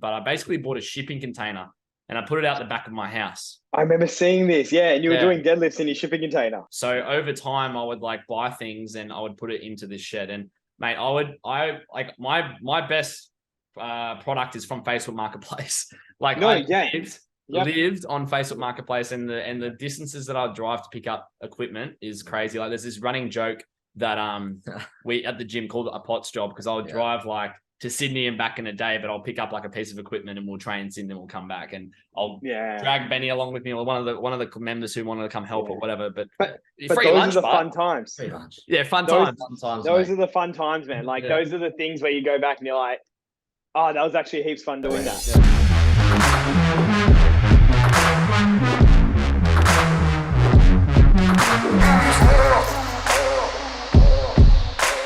but I basically bought a shipping container and I put it out the back of my house. I remember seeing this. Yeah, and you were Yeah. doing deadlifts in your shipping container. So over time, I would like buy things and I would put it into this shed. And mate, my best product is from Facebook Marketplace. Like lived on Facebook Marketplace, and the distances that I would drive to pick up equipment is crazy. Like there's this running joke that we at the gym called it a POTS job, because I would drive like to Sydney and back in a day, but I'll pick up like a piece of equipment and we'll train Sydney and we'll come back, and I'll drag Benny along with me, or one of the members who wanted to come help or whatever. But free those lunch, are the fun times. Free lunch. Yeah, fun times. Those are the fun times, man. Like those are the things where you go back and you're like, oh, that was actually heaps fun doing that.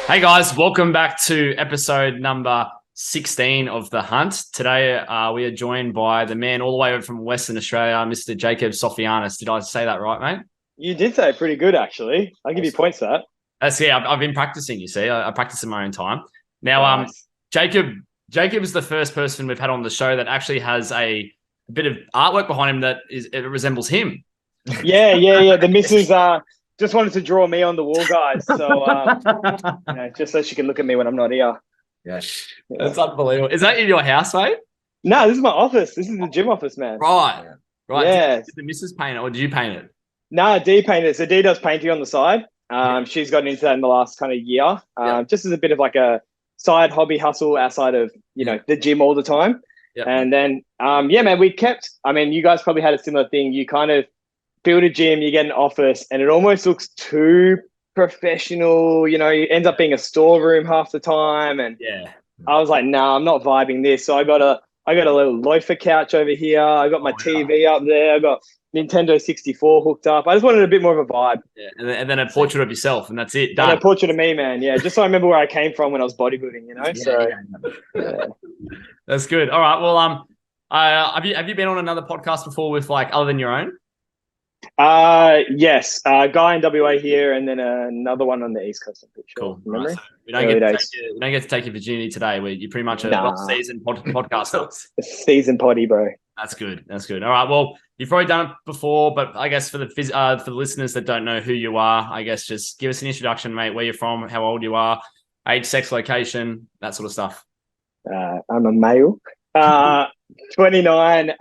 Hey guys, welcome back to episode number 16 of The Hunt. Today we are joined by the man all the way from Western Australia, Mr. Jacob Sofianos. Did I say that right, mate? You did say it pretty good, actually. I'll give you points for that. I've been practicing, you see. I practice in my own time. Now, Jacob is the first person we've had on the show that actually has a bit of artwork behind him that it resembles him. Yeah. The missus just wanted to draw me on the wall, guys. So just so she can look at me when I'm not here. Yeah. That's unbelievable. Is that in your house, mate? No, this is my office. This is the gym office, man. Right. Yeah. Did the missus paint it, or did you paint it? No, Dee painted it. So Dee does painting on the side. She's gotten into that in the last kind of year, just as a bit of like a side hobby hustle outside of, the gym all the time. Yep. And then, man, you guys probably had a similar thing. You kind of build a gym, you get an office, and it almost looks too professional. It ends up being a storeroom half the time. And I was like, nah, I'm not vibing this. So I got a little loafer couch over here. I got my TV up there. I got Nintendo 64 hooked up. I just wanted a bit more of a vibe. Yeah, and then a portrait of yourself, and that's it. Done. And a portrait of me, man. Yeah, just so I remember where I came from when I was bodybuilding. That's good. All right. Well, have you been on another podcast before with like other than your own? Yes, guy in WA here, and then another one on the East Coast. I'm pretty sure. Cool. Right, so we don't get to take your virginity today. You're pretty much a seasoned podcaster. Seasoned potty, bro. That's good. All right. Well, you've probably done it before, but I guess for the listeners that don't know who you are, I guess just give us an introduction, mate. Where you're from, how old you are, age, sex, location, that sort of stuff. I'm a male. 29.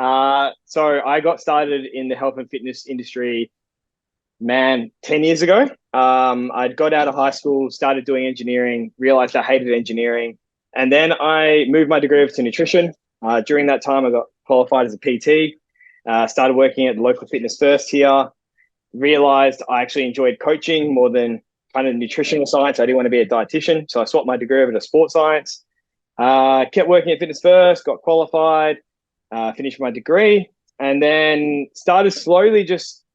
So I got started in the health and fitness industry, 10 years ago. I'd got out of high school, started doing engineering, realized I hated engineering. And then I moved my degree over to nutrition. During that time, I got qualified as a PT, started working at the local Fitness First here, realized I actually enjoyed coaching more than kind of nutritional science. I didn't want to be a dietitian. So I swapped my degree over to sports science. Kept working at Fitness First, got qualified, finished my degree, and then started slowly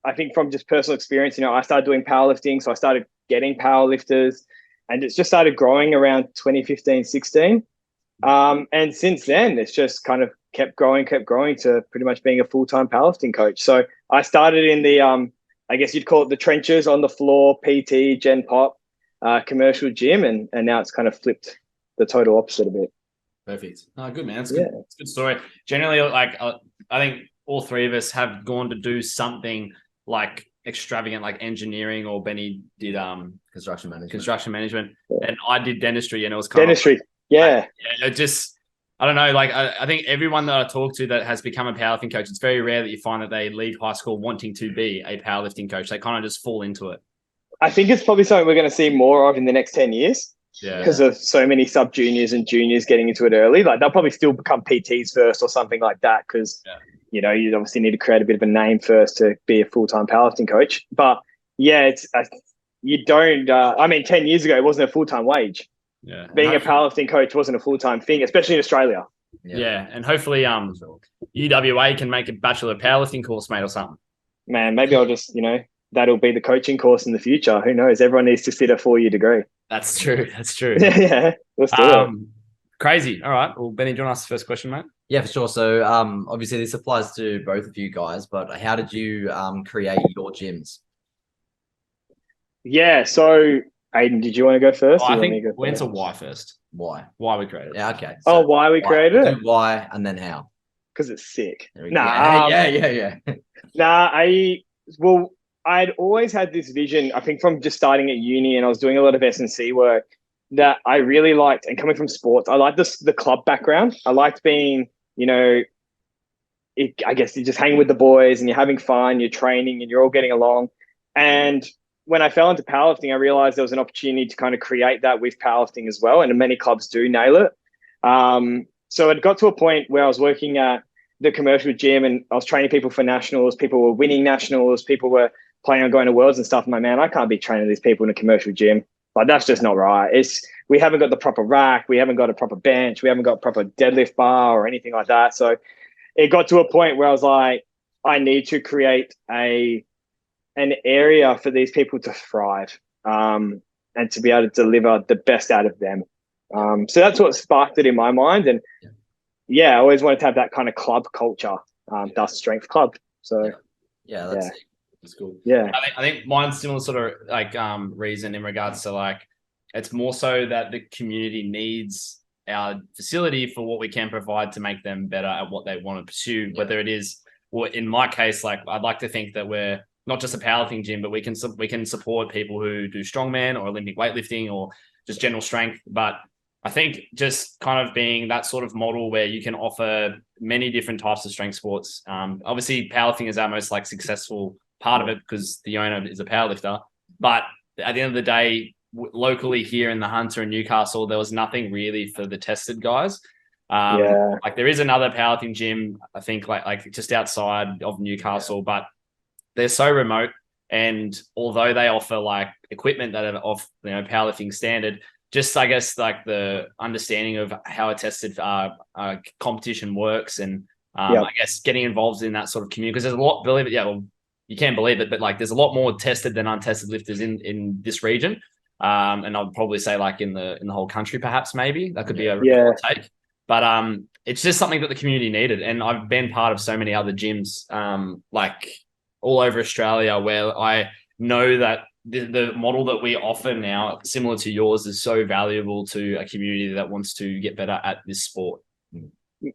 I think from just personal experience, I started doing powerlifting. So I started getting powerlifters, and it's just started growing around 2015, 16. And since then, it's just kind of kept growing to pretty much being a full-time powerlifting coach. So I started in the, I guess you'd call it the trenches, on the floor, PT, Gen Pop, commercial gym, and now it's kind of flipped the total opposite a bit. Perfect. Oh, good, man. It's good. It's a good story. Generally, like I think all three of us have gone to do something like extravagant, like engineering, or Benny did construction management, and I did dentistry, and it was kind dentistry. I don't know. Like I think everyone that I talk to that has become a powerlifting coach, it's very rare that you find that they leave high school wanting to be a powerlifting coach. They kind of just fall into it. I think it's probably something we're going to see more of in the next 10 years. Yeah. Because of so many sub juniors and juniors getting into it early. Like they'll probably still become PTs first or something like that, because you obviously need to create a bit of a name first to be a full-time powerlifting coach. But you don't. 10 years ago it wasn't a full-time wage. Yeah, being a powerlifting coach wasn't a full-time thing, especially in Australia. Yeah, and hopefully UWA can make a bachelor powerlifting course, mate, or something. Man, maybe I'll just that'll be the coaching course in the future. Who knows? Everyone needs to sit a 4-year degree. That's true. Yeah, let's do it. Crazy. All right. Well, Benny, do you want to ask the first question, mate? Yeah, for sure. So obviously this applies to both of you guys, but how did you create your gyms? Yeah, so Aiden, did you want to go first? I think we went to Y first. Why? Why we created it. Yeah, okay. So why we created it? Why and then how? Because it's sick. Nah, yeah. Nah, I'd always had this vision, I think from just starting at uni, and I was doing a lot of S&C work that I really liked. And coming from sports, I liked the club background. I liked being, I guess you're just hanging with the boys and you're having fun, you're training and you're all getting along. And when I fell into powerlifting, I realized there was an opportunity to kind of create that with powerlifting as well. And many clubs do nail it. So it got to a point where I was working at the commercial gym and I was training people for nationals. People were winning nationals. People were planning on going to worlds and stuff. I'm like, man, I can't be training these people in a commercial gym. Like, that's just not right. We haven't got the proper rack. We haven't got a proper bench. We haven't got a proper deadlift bar or anything like that. So it got to a point where I was like, I need to create an area for these people to thrive and to be able to deliver the best out of them. So that's what sparked it in my mind. And I always wanted to have that kind of club culture, Dust Strength Club. So that's cool. Yeah, I think mine's similar sort of like reason in regards to like it's more so that the community needs our facility for what we can provide to make them better at what they want to pursue. Whether it is, well, in my case, like I'd like to think that we're not just a powerlifting gym, but we can support people who do strongman or Olympic weightlifting or just general strength. But I think just kind of being that sort of model where you can offer many different types of strength sports. Obviously, powerlifting is our most like successful part of it because the owner is a powerlifter. But at the end of the day, locally here in the Hunter and Newcastle, there was nothing really for the tested guys. Like there is another powerlifting gym, I think like just outside of Newcastle, but they're so remote. And although they offer like equipment that are off, powerlifting standard, just I guess like the understanding of how a tested competition works, and I guess getting involved in that sort of community, because there's a lot. Believe it, you can't believe it, but like there's a lot more tested than untested lifters in this region, and I'd probably say like in the whole country, perhaps maybe that could be a take. But it's just something that the community needed, and I've been part of so many other gyms, like all over Australia, where I know that the model that we offer now, similar to yours, is so valuable to a community that wants to get better at this sport.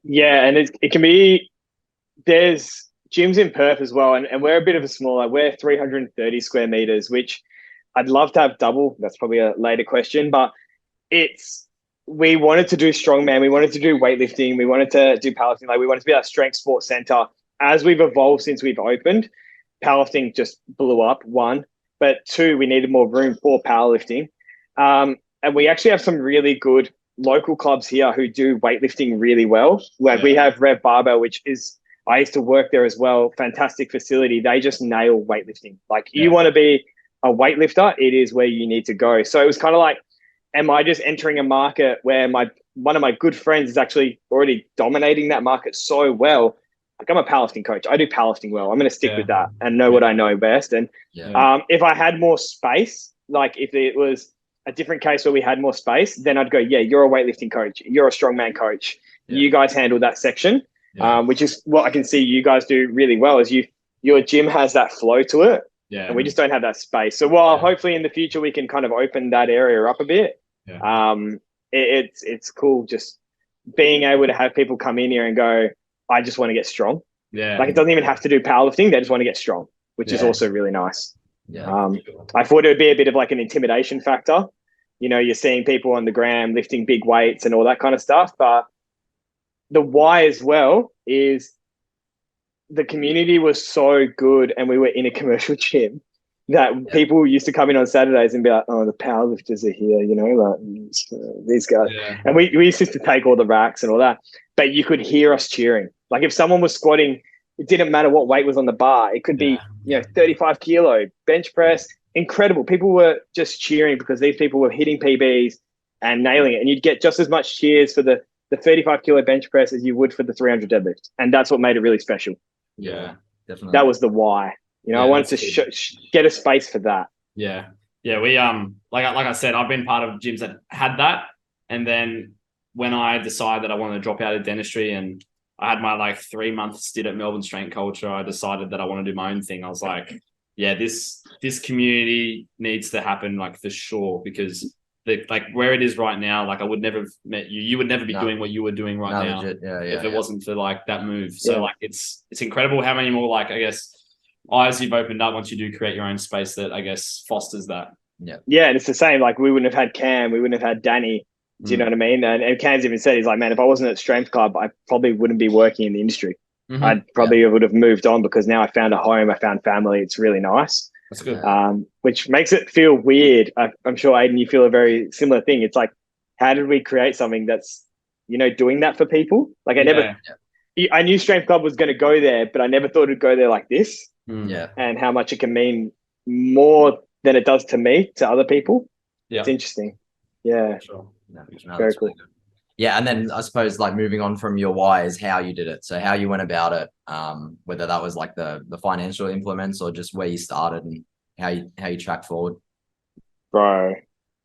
Yeah, and it can be, there's gyms in Perth as well, and we're a bit of a smaller, we're 330 square meters, which I'd love to have double. That's probably a later question, but we wanted to do strongman, we wanted to do weightlifting, we wanted to do powerlifting, like we wanted to be that strength sports center. As we've evolved since we've opened, powerlifting just blew up, one. But two, we needed more room for powerlifting. And we actually have some really good local clubs here who do weightlifting really well. Like we have Rev Barbell, which is, I used to work there as well. Fantastic facility. They just nail weightlifting. Like you want to be a weightlifter, it is where you need to go. So it was kind of like, am I just entering a market where one of my good friends is actually already dominating that market so well? Like I'm a powerlifting coach. I do powerlifting well. I'm going to stick with that and know what I know best. And if I had more space, like if it was a different case where we had more space, then I'd go, you're a weightlifting coach. You're a strongman coach. You guys handle that section, which is what I can see you guys do really well, is your gym has that flow to it. And we just don't have that space. So while hopefully in the future we can kind of open that area up a bit, it's cool just being able to have people come in here and go, I just want to get strong. Like it doesn't even have to do powerlifting. They just want to get strong, which is also really nice. I thought it would be a bit of like an intimidation factor. You're seeing people on the gram lifting big weights and all that kind of stuff. But the why as well is the community was so good, and we were in a commercial gym that people used to come in on Saturdays and be like, oh, the powerlifters are here, like these guys. And we used to take all the racks and all that, but you could hear us cheering. Like if someone was squatting, it didn't matter what weight was on the bar. It could be, 35 kilo bench press, incredible. People were just cheering because these people were hitting PBs and nailing it. And you'd get just as much cheers for the 35 kilo bench press as you would for the 300 deadlift. And that's what made it really special. Yeah, definitely. That was the why. I wanted to get a space for that. Yeah. We like I said, I've been part of gyms that had that, and then when I decided that I wanted to drop out of dentistry and I had my like 3-month stint at Melbourne Strength Culture, I decided that I want to do my own thing. I was like, this community needs to happen, like for sure, because like where it is right now, like I would never have met you. You would never be doing what you were doing right now legit. if it wasn't for like that move. So like it's incredible how many more like I guess eyes you've opened up once you do create your own space that I guess fosters that. Yeah, and it's the same. Like we wouldn't have had Cam, we wouldn't have had Danny. Do you know what I mean? And Cam's even said, he's like, man, if I wasn't at Strength Club, I probably wouldn't be working in the industry. I probably would have moved on because now I found a home, I found family. It's really nice. That's good. Which makes it feel weird. I'm sure, Aiden, you feel a very similar thing. It's like, how did we create something that's, doing that for people? Like I knew Strength Club was going to go there, but I never thought it'd go there like this. And how much it can mean more than it does to me, to other people. It's interesting. Yeah. Sure. Very cool. Yeah, and then I suppose like moving on from your why is how you did it. So how you went about it, whether that was like the financial implements or just where you started and how you tracked forward. Bro,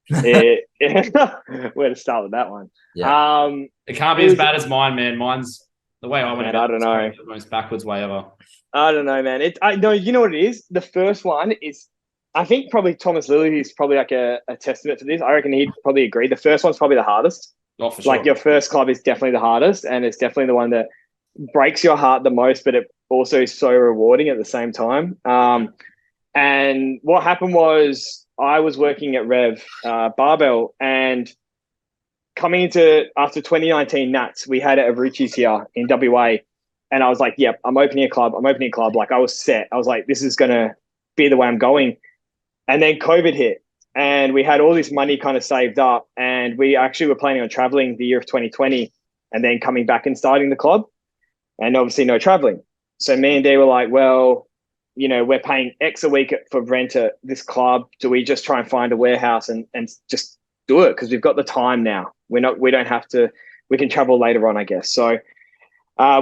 where to start with that one? Yeah. It can't be as bad as mine, man. Mine's the way I went about it. I don't know. The most backwards way ever. I don't know, man. I know. You know what it is? The first one is, I think probably Thomas Lilley is probably like a testament to this. I reckon he'd probably agree. The first one's probably the hardest. Oh, for sure. Like your first club is definitely the hardest, and it's definitely the one that breaks your heart the most, but it also is so rewarding at the same time. And what happened was I was working at Rev Barbell, and coming into after 2019 Nats, we had it at Ruchi's here in WA, and I was like, yep, I'm opening a club. Like I was set. I was like, this is going to be the way I'm going. And then COVID hit, and we had all this money kind of saved up, and we actually were planning on traveling the year of 2020 and then coming back and starting the club, and obviously no traveling. So me and Dee were like, well, we're paying X a week for rent at this club. Do we just try and find a warehouse and just do it? Because we've got the time now. We don't have to, we can travel later on, I guess. So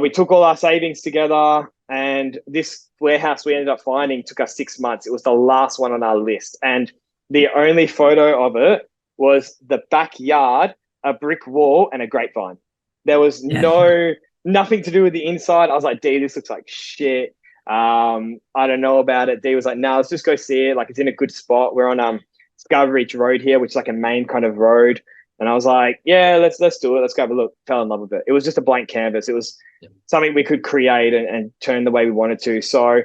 we took all our savings together, and this warehouse we ended up finding took us 6 months. It was the last one on our list. And the only photo of it was the backyard, a brick wall, and a grapevine. There was nothing to do with the inside. I was like, Dee, this looks like shit. I don't know about it. Dee was like, no, let's just go see it. Like, it's in a good spot. We're on Scarborough Reach Road here, which is like a main kind of road. And I was like, yeah, let's do it. Let's go have a look. Fell in love with it. It was just a blank canvas. It was something we could create and turn the way we wanted to. So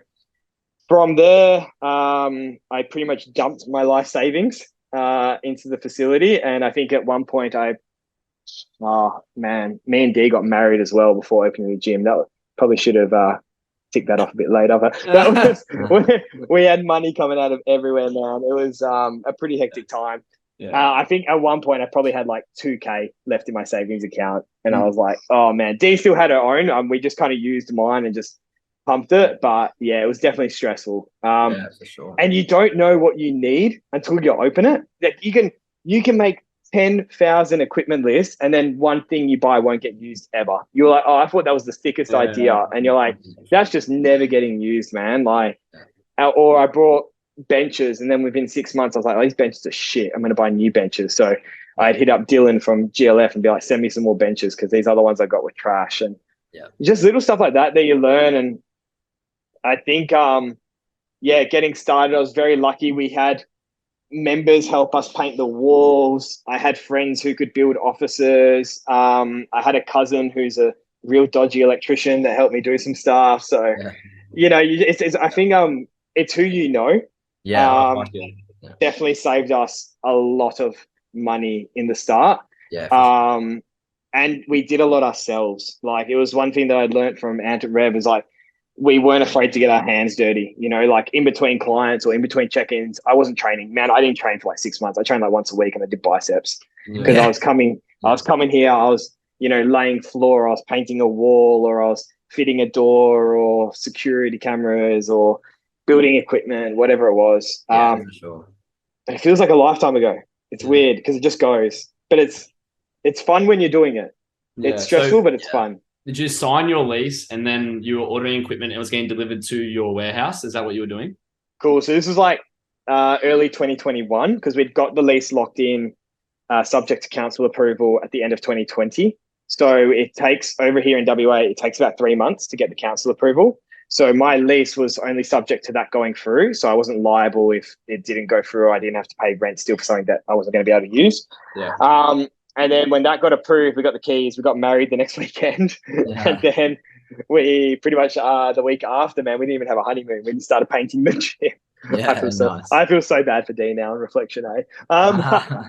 from there, I pretty much dumped my life savings into the facility. And I think at one point me and Dee got married as well before opening the gym. That probably should have ticked that off a bit later. But we had money coming out of everywhere, man. It was a pretty hectic time. Yeah. I think at one point I probably had like 2K left in my savings account, and I was like, oh man, Dee still had her own. We just kind of used mine and just pumped it. But yeah, it was definitely stressful. Yeah, for sure. And you don't know what you need until you open it. Like you can make 10,000 equipment lists, and then one thing you buy won't get used ever. You're like, oh, I thought that was the thickest idea. And you're like, that's just never getting used, man. Like, or I brought benches, and then within 6 months I was like, oh, these benches are shit, I'm going to buy new benches. So I'd hit up Dylan from GLF and be like, send me some more benches because these other ones I got were trash. And just little stuff like that you learn. And I think getting started, I was very lucky. We had members help us paint the walls. I had friends who could build offices. I had a cousin who's a real dodgy electrician that helped me do some stuff. So I think it's who you know. Definitely saved us a lot of money in the start. And we did a lot ourselves. Like, it was one thing that I'd learned from Ant at Rev is like, we weren't afraid to get our hands dirty, like in between clients or in between check-ins. I wasn't training, man. I didn't train for like 6 months. I trained like once a week, and I did biceps because I was coming here. I was, laying floor, I was painting a wall, or I was fitting a door, or security cameras, or building equipment, whatever it was. For sure. It feels like a lifetime ago. It's weird because it just goes, but it's fun when you're doing it. It's stressful, but it's fun. Did you sign your lease and then you were ordering equipment and it was getting delivered to your warehouse? Is that what you were doing? Cool. So this was like early 2021 because we'd got the lease locked in, subject to council approval at the end of 2020. So it takes, over here in WA, it takes about 3 months to get the council approval. So my lease was only subject to that going through. So I wasn't liable if it didn't go through. I didn't have to pay rent still for something that I wasn't going to be able to use. Yeah. And then when that got approved, we got the keys, we got married the next weekend. Yeah. And then we pretty much the week after, man, we didn't even have a honeymoon. We just started painting the gym. Yeah, I feel so bad for Dean now in reflection, eh? Look at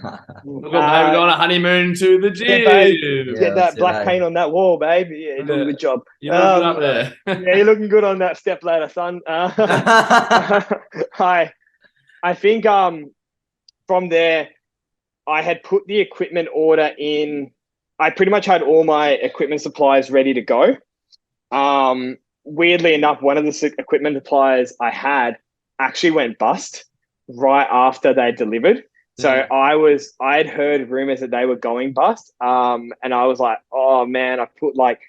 babe, going on a honeymoon to the gym. Yeah, babe. Get that black paint on that wall, babe. Yeah, you're doing a good job. You're looking up there. Yeah, you're looking good on that step ladder, son. I think from there, I had put the equipment order in. I pretty much had all my equipment supplies ready to go. Weirdly enough, one of the equipment suppliers I had actually went bust right after they delivered. So I had heard rumors that they were going bust. And I was like, oh man, I put like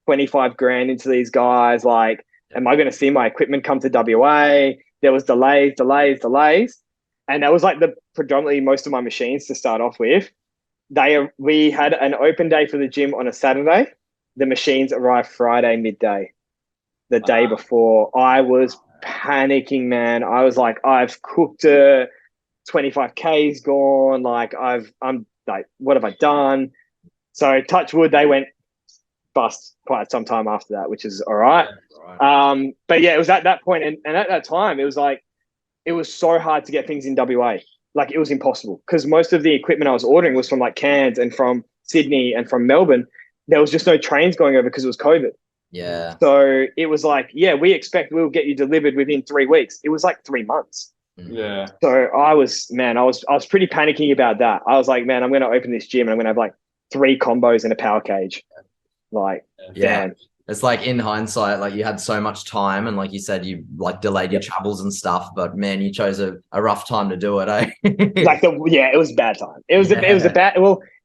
25 grand into these guys. Like, am I going to see my equipment come to WA? There was delays. And that was like predominantly most of my machines to start off with. We had an open day for the gym on a Saturday. The machines arrived Friday midday, the day before. I was panicking, man. I was like, I've cooked it. 25K's gone. Like I'm like, what have I done? So touch wood, they went bust quite some time after that, which is all right. But yeah, it was at that point, and at that time, it was like, it was so hard to get things in WA. Like it was impossible because most of the equipment I was ordering was from like Cairns and from Sydney and from Melbourne. There was just no trains going over because it was COVID. Yeah. So it was like, yeah, we expect we'll get you delivered within 3 weeks. It was like 3 months. Yeah. So I was pretty panicking about that. I was like, man, I'm going to open this gym and I'm going to have like 3 combos in a power cage. Like, damn. It's like in hindsight, like you had so much time and like you said, you like delayed your travels and stuff, but man, you chose a rough time to do it, eh? It was a bad time. It was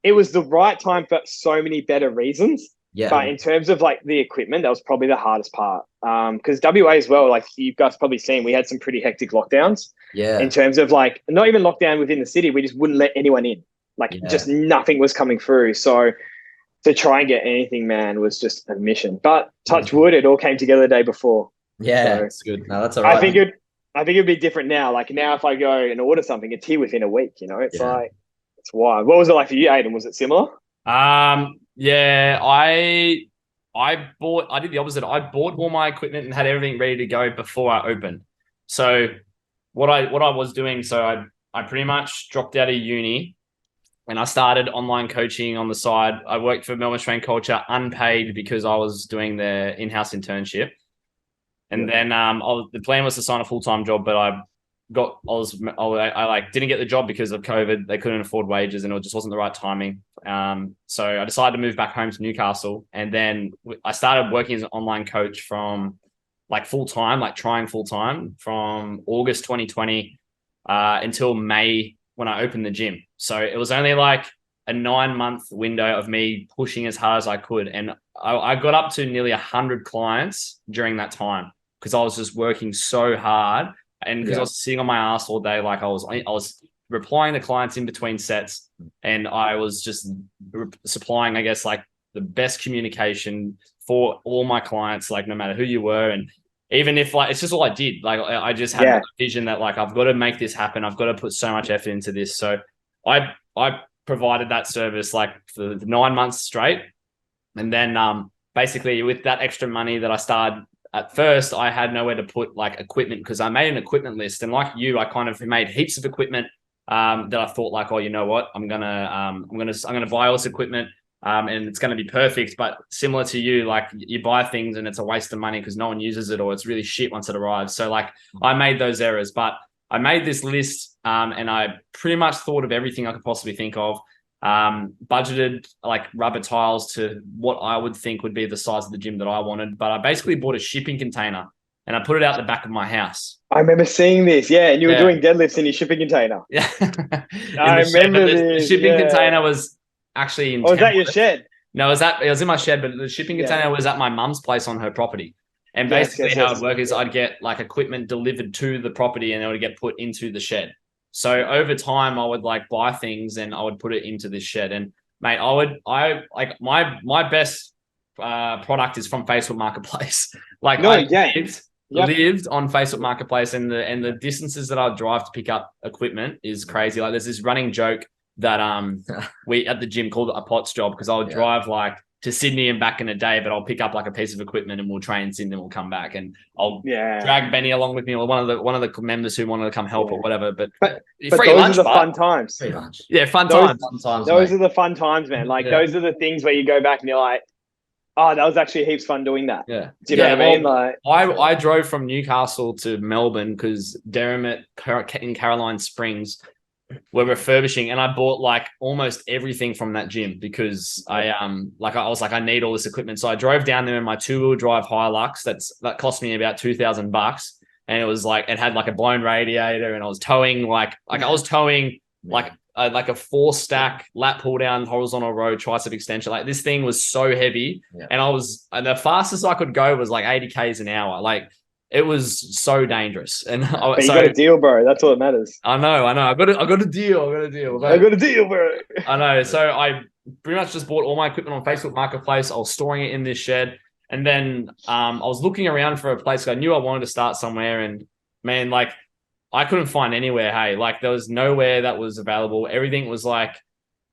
it was the right time for so many better reasons. Yeah. But in terms of like the equipment, that was probably the hardest part. Because WA as well, like you guys probably seen, we had some pretty hectic lockdowns. Yeah. In terms of like, not even lockdown within the city, we just wouldn't let anyone in. Like just nothing was coming through. So to try and get anything, man, was just a mission. But touch wood, it all came together the day before. Yeah, so that's good. No, that's all right. I think it'd be different now. Like now, if I go and order something, it's here within a week. You know, it's like it's wild. What was it like for you, Aiden? Was it similar? Yeah, I did the opposite. I bought all my equipment and had everything ready to go before I opened. So what I was doing, so I pretty much dropped out of uni and I started online coaching on the side. I worked for Melbourne Strength Culture unpaid because I was doing the in-house internship. And then the plan was to sign a full-time job, but I didn't get the job because of COVID. They couldn't afford wages and it just wasn't the right timing. So I decided to move back home to Newcastle. And then I started working as an online coach from like full-time, like trying full-time from August 2020 until May when I opened the gym. So it was only like a 9-month window of me pushing as hard as I could. And I got up to nearly 100 clients during that time because I was just working so hard. And because I was sitting on my ass all day, like I was replying to clients in between sets, and I was just supplying, I guess, like the best communication for all my clients, like no matter who you were. And even if like, it's just all I did. Like I just had a vision that like, I've got to make this happen. I've got to put so much effort into this. So I provided that service like for 9 months straight. And then basically with that extra money that I started, at first, I had nowhere to put like equipment because I made an equipment list, and like you, I kind of made heaps of equipment that I thought like, oh, you know what, I'm gonna buy all this equipment and it's gonna be perfect. But similar to you, like you buy things and it's a waste of money because no one uses it or it's really shit once it arrives. So like I made those errors, but I made this list and I pretty much thought of everything I could possibly think of. Budgeted like rubber tiles to what I would think would be the size of the gym that I wanted, but I basically bought a shipping container and I put it out the back of my house. I remember seeing this, and you were doing deadlifts in your shipping container. Yeah, I remember this. The shipping container was actually in. Oh, was that your shed? No, it was in my shed, but the shipping container was at my mum's place on her property. And basically, how it worked is I'd get like equipment delivered to the property, and it would get put into the shed. So over time, I would like buy things and I would put it into this shed. And mate, my best product is from Facebook Marketplace. Like lived on Facebook Marketplace, and the distances that I drive to pick up equipment is crazy. Like there's this running joke that we at the gym called it a POTS job, because I would drive like to Sydney and back in a day, but I'll pick up like a piece of equipment and we'll train Sydney and we'll come back, and I'll drag Benny along with me, or one of the members who wanted to come help or whatever. But free those lunch, are the fun times. Free lunch. Yeah, fun times. Those are the fun times, man. Like those are the things where you go back and you're like, oh, that was actually heaps fun doing that. Yeah. Do you know what I mean? Like, I drove from Newcastle to Melbourne because Derrimut in Caroline Springs were refurbishing, and I bought like almost everything from that gym because I was like, I need all this equipment. So I drove down there in my 2-wheel drive Hilux. That cost me about $2,000, and it was like, it had like a blown radiator, and I was towing like a 4-stack lat pull down horizontal road tricep extension. Like this thing was so heavy, and the fastest I could go was like 80 k's an hour. Like it was so dangerous. And but you got a deal, bro. That's all that matters. I know. I got a deal. I got a deal, bro. I know. So I pretty much just bought all my equipment on Facebook Marketplace. I was storing it in this shed, and then I was looking around for a place. I knew I wanted to start somewhere, and man, like, I couldn't find anywhere. Hey, like there was nowhere that was available. Everything was like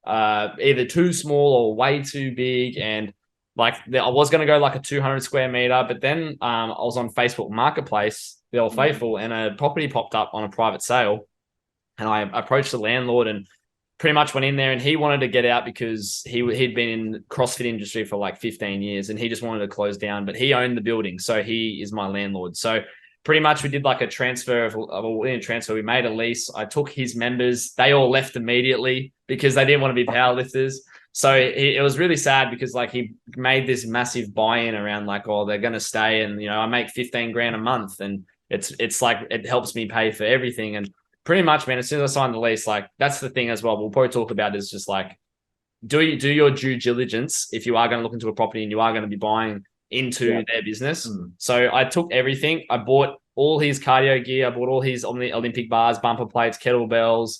either too small or way too big. And like I was going to go like a 200 square meter, but then I was on Facebook Marketplace, the Old Faithful, and a property popped up on a private sale. And I approached the landlord and pretty much went in there, and he wanted to get out because he'd been in the CrossFit industry for like 15 years and he just wanted to close down, but he owned the building. So he is my landlord. So pretty much we did like a transfer we made a lease. I took his members. They all left immediately because they didn't want to be powerlifters. So it was really sad because like he made this massive buy-in around like, oh, they're going to stay. And, you know, I make 15 grand a month, and it's like, it helps me pay for everything. And pretty much, man, as soon as I signed the lease, like that's the thing as well. We'll probably talk about is just like, do your due diligence if you are going to look into a property and you are going to be buying into their business. So I took everything. I bought all his cardio gear. I bought all his Olympic bars, bumper plates, kettlebells,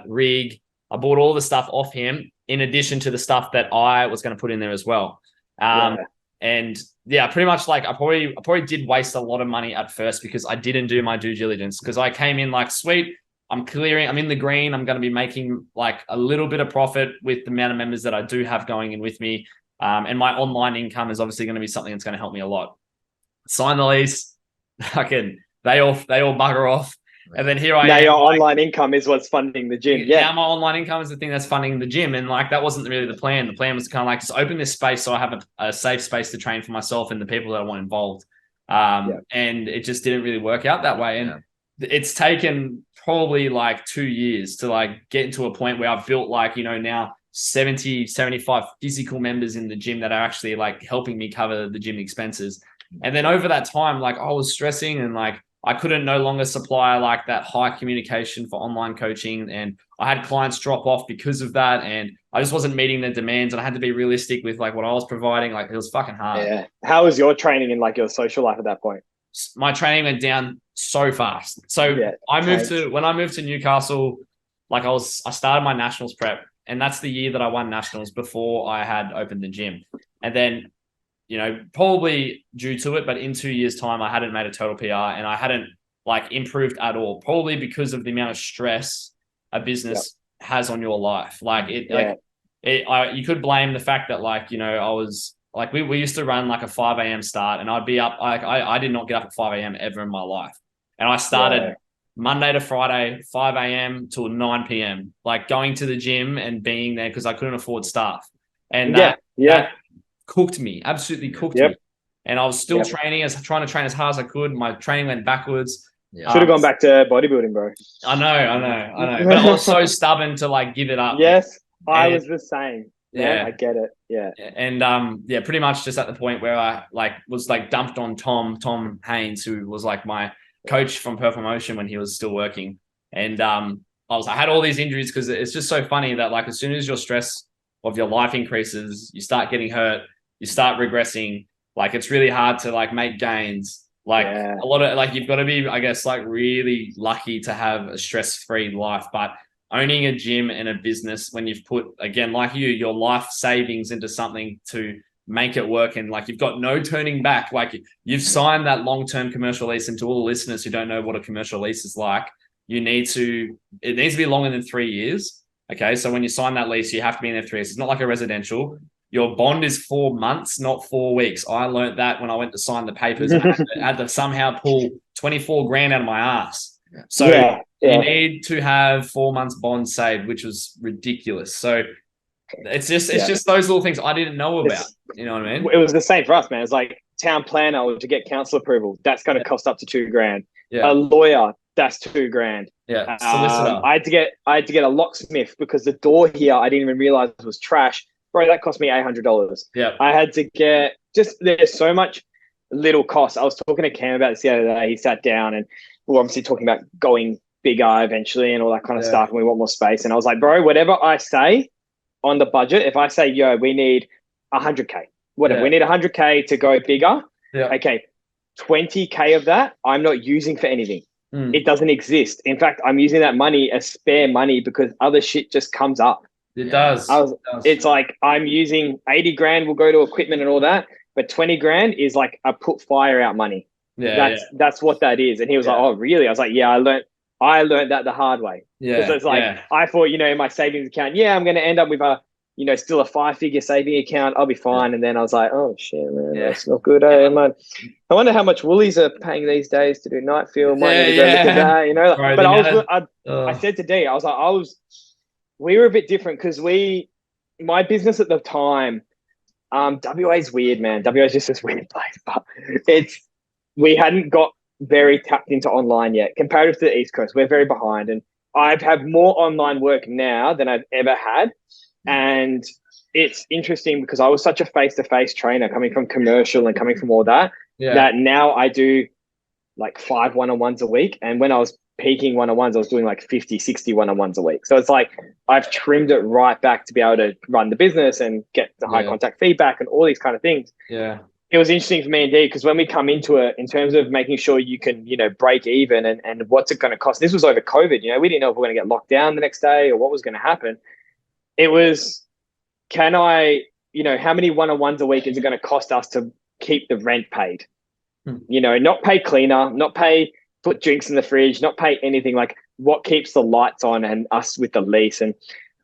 rig. I bought all the stuff off him in addition to the stuff that I was going to put in there as well. And yeah, pretty much like I probably did waste a lot of money at first because I didn't do my due diligence, because I came in like, sweet, I'm in the green. I'm going to be making like a little bit of profit with the amount of members that I do have going in with me. And my online income is obviously going to be something that's going to help me a lot. Sign the lease. They all bugger off. And then here I am. Now your online income is what's funding the gym. Yeah. Now my online income is the thing that's funding the gym. And like, that wasn't really the plan. The plan was kind of like, just open this space so I have a safe space to train for myself and the people that I want involved. And it just didn't really work out that way. And it's taken probably like 2 years to like get into a point where I've built like, you know, now 70, 75 physical members in the gym that are actually like helping me cover the gym expenses. And then over that time, like I was stressing and like I couldn't no longer supply like that high communication for online coaching. And I had clients drop off because of that. And I just wasn't meeting their demands, and I had to be realistic with like what I was providing. Like it was fucking hard. Yeah. How was your training in like your social life at that point? My training went down so fast. So when I moved to Newcastle, like I started my nationals prep, and that's the year that I won nationals before I had opened the gym. And then, you know, probably due to it, but in 2 years' time, I hadn't made a total PR and I hadn't like improved at all, probably because of the amount of stress a business has on your life. Like you could blame the fact that like, you know, I was like, we used to run like a 5 a.m. start, and I'd be up. Like I did not get up at 5 a.m. ever in my life. And I started Monday to Friday, 5 a.m. till 9 p.m., like going to the gym and being there because I couldn't afford staff. And that cooked me, absolutely cooked me. And I was still trying to train as hard as I could. My training went backwards. Should have gone back to bodybuilding, bro. I know. But I was so stubborn to like give it up. Yes, I was the same. Yeah, I get it. Yeah. And pretty much just at the point where I like was like dumped on Tom Haynes, who was like my coach from Purple Motion when he was still working. And I had all these injuries because it's just so funny that like as soon as your stress of your life increases, you start getting hurt, you start regressing. Like it's really hard to like make gains. Like a lot of like, you've got to be, I guess, like really lucky to have a stress-free life. But owning a gym and a business, when you've put, again, like your life savings into something to make it work. And like, you've got no turning back. Like, you've signed that long-term commercial lease. And to all the listeners who don't know what a commercial lease is like, it needs to be longer than 3 years. Okay. So when you sign that lease, you have to be in there 3 years. It's not like a residential. Your bond is 4 months, not 4 weeks. I learned that when I went to sign the papers. I had to somehow pull 24 grand out of my ass. So you need to have 4 months bond saved, which was ridiculous. So it's just those little things I didn't know about. You know what I mean? It was the same for us, man. It's like town planner to get council approval. That's going to cost up to $2,000. A lawyer, that's $2,000. Yeah. Solicitor. I had to get a locksmith because the door here I didn't even realize was trash. Bro, that cost me $800. Yeah. I had to get there's so much little cost. I was talking to Cam about this the other day. He sat down and we're obviously talking about going bigger eventually and all that kind of stuff. And we want more space. And I was like, bro, whatever I say on the budget, if I say, yo, we need 100K, whatever, we need 100K to go bigger. Yeah. Okay. 20K of that I'm not using for anything. It doesn't exist. In fact, I'm using that money as spare money because other shit just comes up. It does. It's like I'm using 80 grand will go to equipment and all that, but 20 grand is like a put fire out money. That's what that is. And he was like, oh, really? I was like, yeah, I learned that the hard way. Yeah. So it's like, I thought, in my savings account, I'm going to end up with still a 5-figure saving account. I'll be fine. And then I was like, oh shit, man, that's not good. Man. I wonder how much Woolies are paying these days to do night field. Might need to go look at that, Right, but I said to D, I was like, we were a bit different because my business at the time, WA is weird, man. WA is just this weird place, but we hadn't got very tapped into online yet. Comparative to the East Coast, we're very behind. And I've had more online work now than I've ever had. And it's interesting because I was such a face-to-face trainer coming from commercial and coming from all that, that now I do like 5 one-on-ones a week. And when I was peaking one-on-ones, I was doing like 50, 60 one-on-ones a week. So it's like I've trimmed it right back to be able to run the business and get the high contact feedback and all these kind of things. Yeah. It was interesting for me indeed because when we come into it in terms of making sure you can, break even and what's it going to cost. This was over COVID. We didn't know if we were going to get locked down the next day or what was going to happen. It was, how many one-on-ones a week is it going to cost us to keep the rent paid? Not pay cleaner, not put drinks in the fridge, not pay anything, like what keeps the lights on and us with the lease. And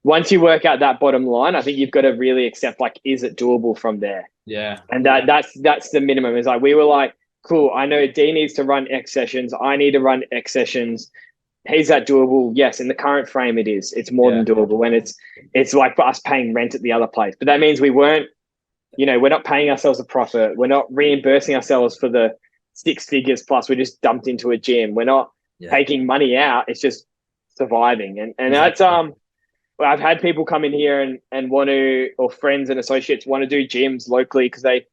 once you work out that bottom line, I think you've got to really accept, like, is it doable from there? Yeah. And that's the minimum. It's like, we were like, cool, I know D needs to run X sessions. I need to run X sessions. Is that doable? Yes. In the current frame, it is. It's more than doable. And it's like for us paying rent at the other place. But that means we weren't, we're not paying ourselves a profit. We're not reimbursing ourselves for the 6 figures plus we just dumped into a gym. We're not taking money out. It's just surviving. And that's, I've had people come in here and want to, or friends and associates want to do gyms locally because they,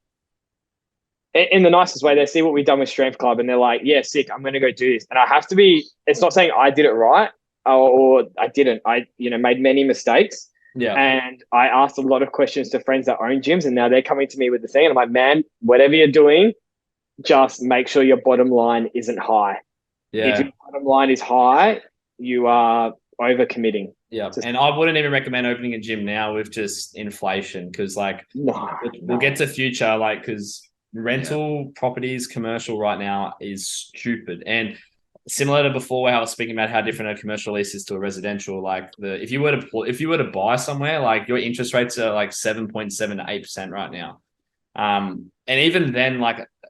in the nicest way, they see what we've done with Strength Club and they're like, yeah, sick, I'm going to go do this. And I have to be, it's not saying I did it right or I didn't. I, made many mistakes. Yeah. And I asked a lot of questions to friends that own gyms and now they're coming to me with the thing. And I'm like, man, whatever you're doing, just make sure your bottom line isn't high. Yeah. If your bottom line is high, you are overcommitting. Yeah. And I wouldn't even recommend opening a gym now with just inflation because we'll get to future, because rental properties, commercial right now is stupid. And similar to before where I was speaking about how different a commercial lease is to a residential, if you were to buy somewhere, your interest rates are 7.7 to 8% right now. And even then,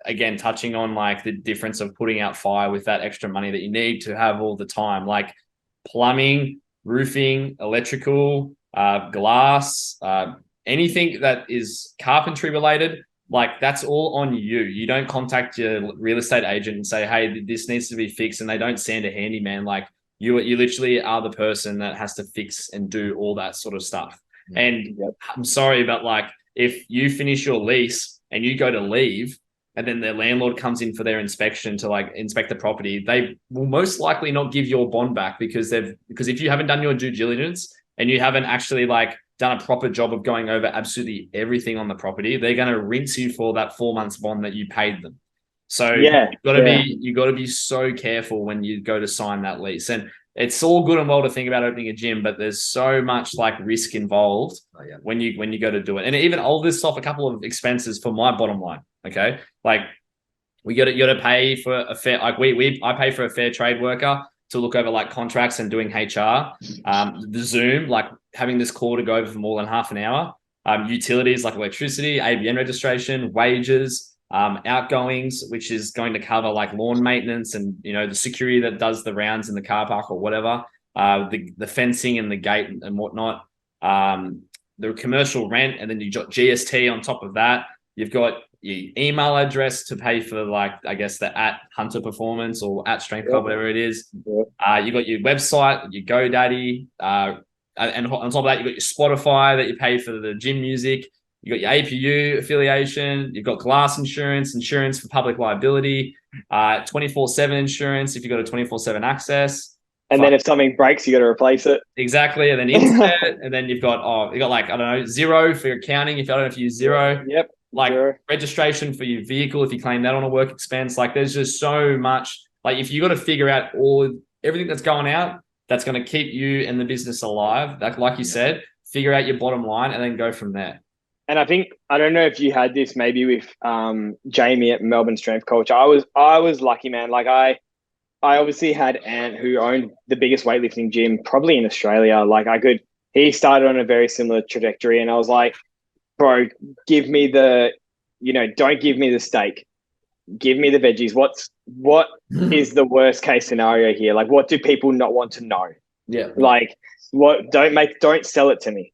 again, touching on the difference of putting out fire with that extra money that you need to have all the time, plumbing, roofing, electrical, glass, anything that is carpentry related, that's all on you. You don't contact your real estate agent and say, hey, this needs to be fixed. And they don't send a handyman. You literally are the person that has to fix and do all that sort of stuff. And I'm sorry, but if you finish your lease and you go to leave and then the landlord comes in for their inspection to inspect the property, they will most likely not give your bond back because if you haven't done your due diligence and you haven't actually done a proper job of going over absolutely everything on the property, they're going to rinse you for that 4 months bond that you paid them. So you've got to be so careful when you go to sign that lease. And it's all good and well to think about opening a gym, but there's so much like risk involved when you go to do it. And even all this off a couple of expenses for my bottom line. Okay. Like you got to pay for a fair, like I pay for a fair trade worker to look over like contracts and doing HR, the Zoom, like having this call to go over for more than half an hour, utilities like electricity, ABN registration, wages, outgoings, which is going to cover like lawn maintenance and, you know, the security that does the rounds in the car park or whatever, the fencing and the gate and whatnot, the commercial rent, and then you got GST on top of that. You've got your email address to pay for, like, I guess the @Hunter Performance or @Strength Club, whatever it is. You got your website, your GoDaddy, and on top of that, you got your Spotify that you pay for the gym music. You got your APU affiliation. You've got glass insurance for public liability, 24/7 insurance if you got a 24/7 access. And then if something breaks, you got to replace it. Exactly. And then internet, and then you've got like, I don't know, Xero for your accounting if you don't know if you use Xero. Yep. Like Xero. Registration for your vehicle if you claim that on a work expense. Like there's just so much. Like if you got to figure out everything that's going out, that's going to keep you and the business alive. Like you said, figure out your bottom line and then go from there. And I think, I don't know if you had this maybe with Jamie at Melbourne Strength Coach. I was lucky, man. Like I obviously had Ant, who owned the biggest weightlifting gym probably in Australia. Like he started on a very similar trajectory, and I was like, bro, give me don't give me the steak. Give me the veggies. What is the worst case scenario here? Like, what do people not want to know? Yeah. Like, don't sell it to me.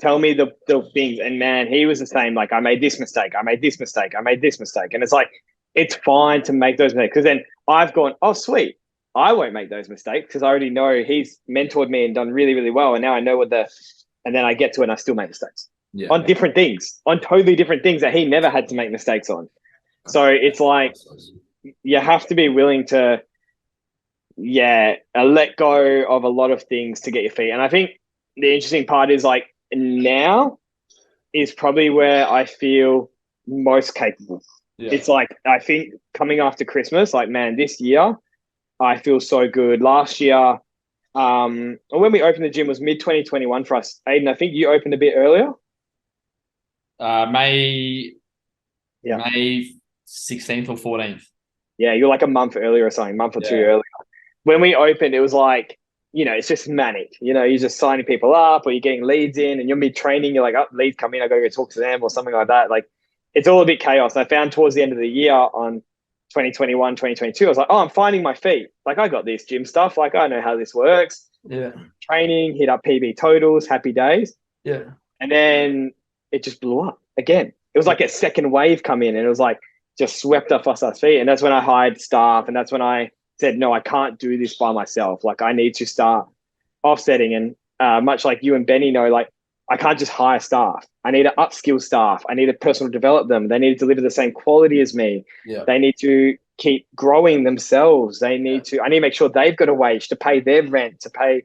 Tell me the things. And man, he was the same. Like, I made this mistake. I made this mistake. I made this mistake. And it's like, it's fine to make those mistakes, because then I've gone, oh, sweet, I won't make those mistakes because I already know he's mentored me and done really, really well. And now I know and then I get to it and I still make mistakes on different things, on totally different things that he never had to make mistakes on. So it's like, you have to be willing to, let go of a lot of things to get your feet. And I think the interesting part is, like, now is probably where I feel most capable. Yeah. It's like, I think coming after Christmas, like, man, this year I feel so good. Last year, when we opened the gym was mid-2021 for us. Aiden, I think you opened a bit earlier. May 16th or 14th. Yeah, you're like a month earlier or something, month or two earlier. When we opened, it was like, it's just manic. You're just signing people up, or you're getting leads in, and you're mid-training. You're like, oh, leads come in, I got to go talk to them or something like that. Like, it's all a bit chaos. And I found towards the end of the year on 2021, 2022, I was like, oh, I'm finding my feet. Like, I got this gym stuff. Like, I know how this works. Yeah. Training, hit up PB totals, happy days. Yeah. And then it just blew up again. It was like a second wave come in, and it was like just swept off us our feet. And that's when I hired staff. And that's when I said, no, I can't do this by myself. Like, I need to start offsetting. And much like you and Benny know, like, I can't just hire staff. I need to upskill staff. I need to personal develop them. They need to deliver the same quality as me. Yeah. They need to keep growing themselves. I need to make sure they've got a wage to pay their rent, to pay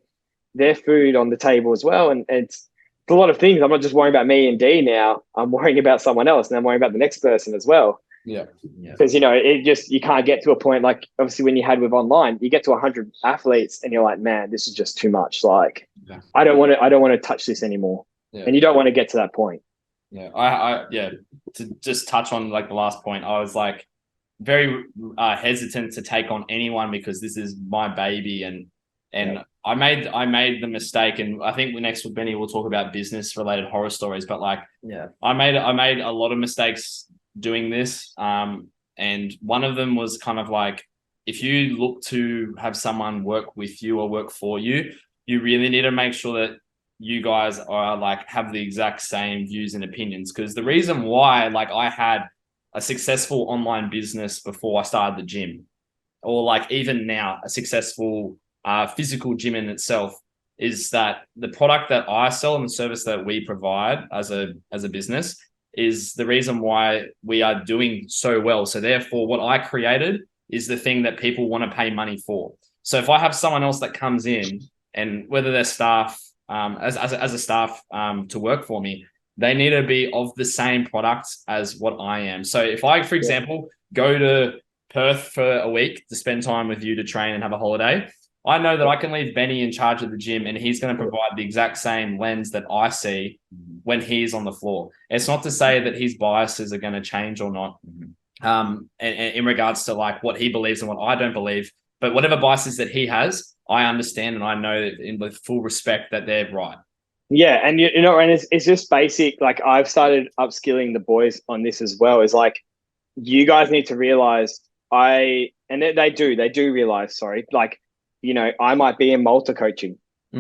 their food on the table as well. And it's a lot of things. I'm not just worrying about me and D now. I'm worrying about someone else, and I'm worrying about the next person as well. Yeah. Because, you can't get to a point, like, obviously when you had with online, you get to 100 athletes and you're like, man, this is just too much. Like, I don't want to touch this anymore. Yeah. And you don't want to get to that point. Yeah. I to just touch on, like, the last point, I was like very hesitant to take on anyone because this is my baby. And I made the mistake, and I think next with Benny we'll talk about business related horror stories. But like, I made a lot of mistakes doing this. And one of them was kind of like, if you look to have someone work with you or work for you, you really need to make sure that you guys are like have the exact same views and opinions. Because the reason why, like, I had a successful online business before I started the gym, or like even now a successful physical gym in itself, is that the product that I sell and the service that we provide as a business is the reason why we are doing so well. So therefore, what I created is the thing that people want to pay money for. So if I have someone else that comes in, and whether they're staff, as a staff to work for me, they need to be of the same products as what I am. So if I, for example, go to Perth for a week to spend time with you to train and have a holiday, I know that I can leave Benny in charge of the gym and he's going to provide the exact same lens that I see when he's on the floor. It's not to say that his biases are going to change or not. In regards to like what he believes and what I don't believe, but whatever biases that he has, I understand and I know that in with full respect that they're right. Yeah, and you know, and it's just basic. Like I've started upskilling the boys on this as well. Is like you guys need to realize they do realize. Sorry, like you know, I might be in Malta coaching.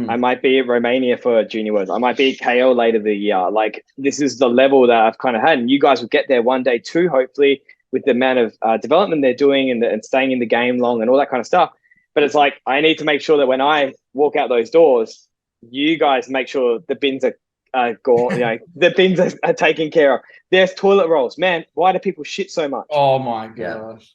I might be in Romania for Junior Worlds. I might be at KO later the year. Like this is the level that I've kind of had, and you guys will get there one day too, hopefully, with the amount of development they're doing and staying in the game long and all that kind of stuff. But it's like I need to make sure that when I walk out those doors, you guys make sure the bins are gone. You know, the bins are taken care of. There's toilet rolls, man. Why do people shit so much? Oh my gosh.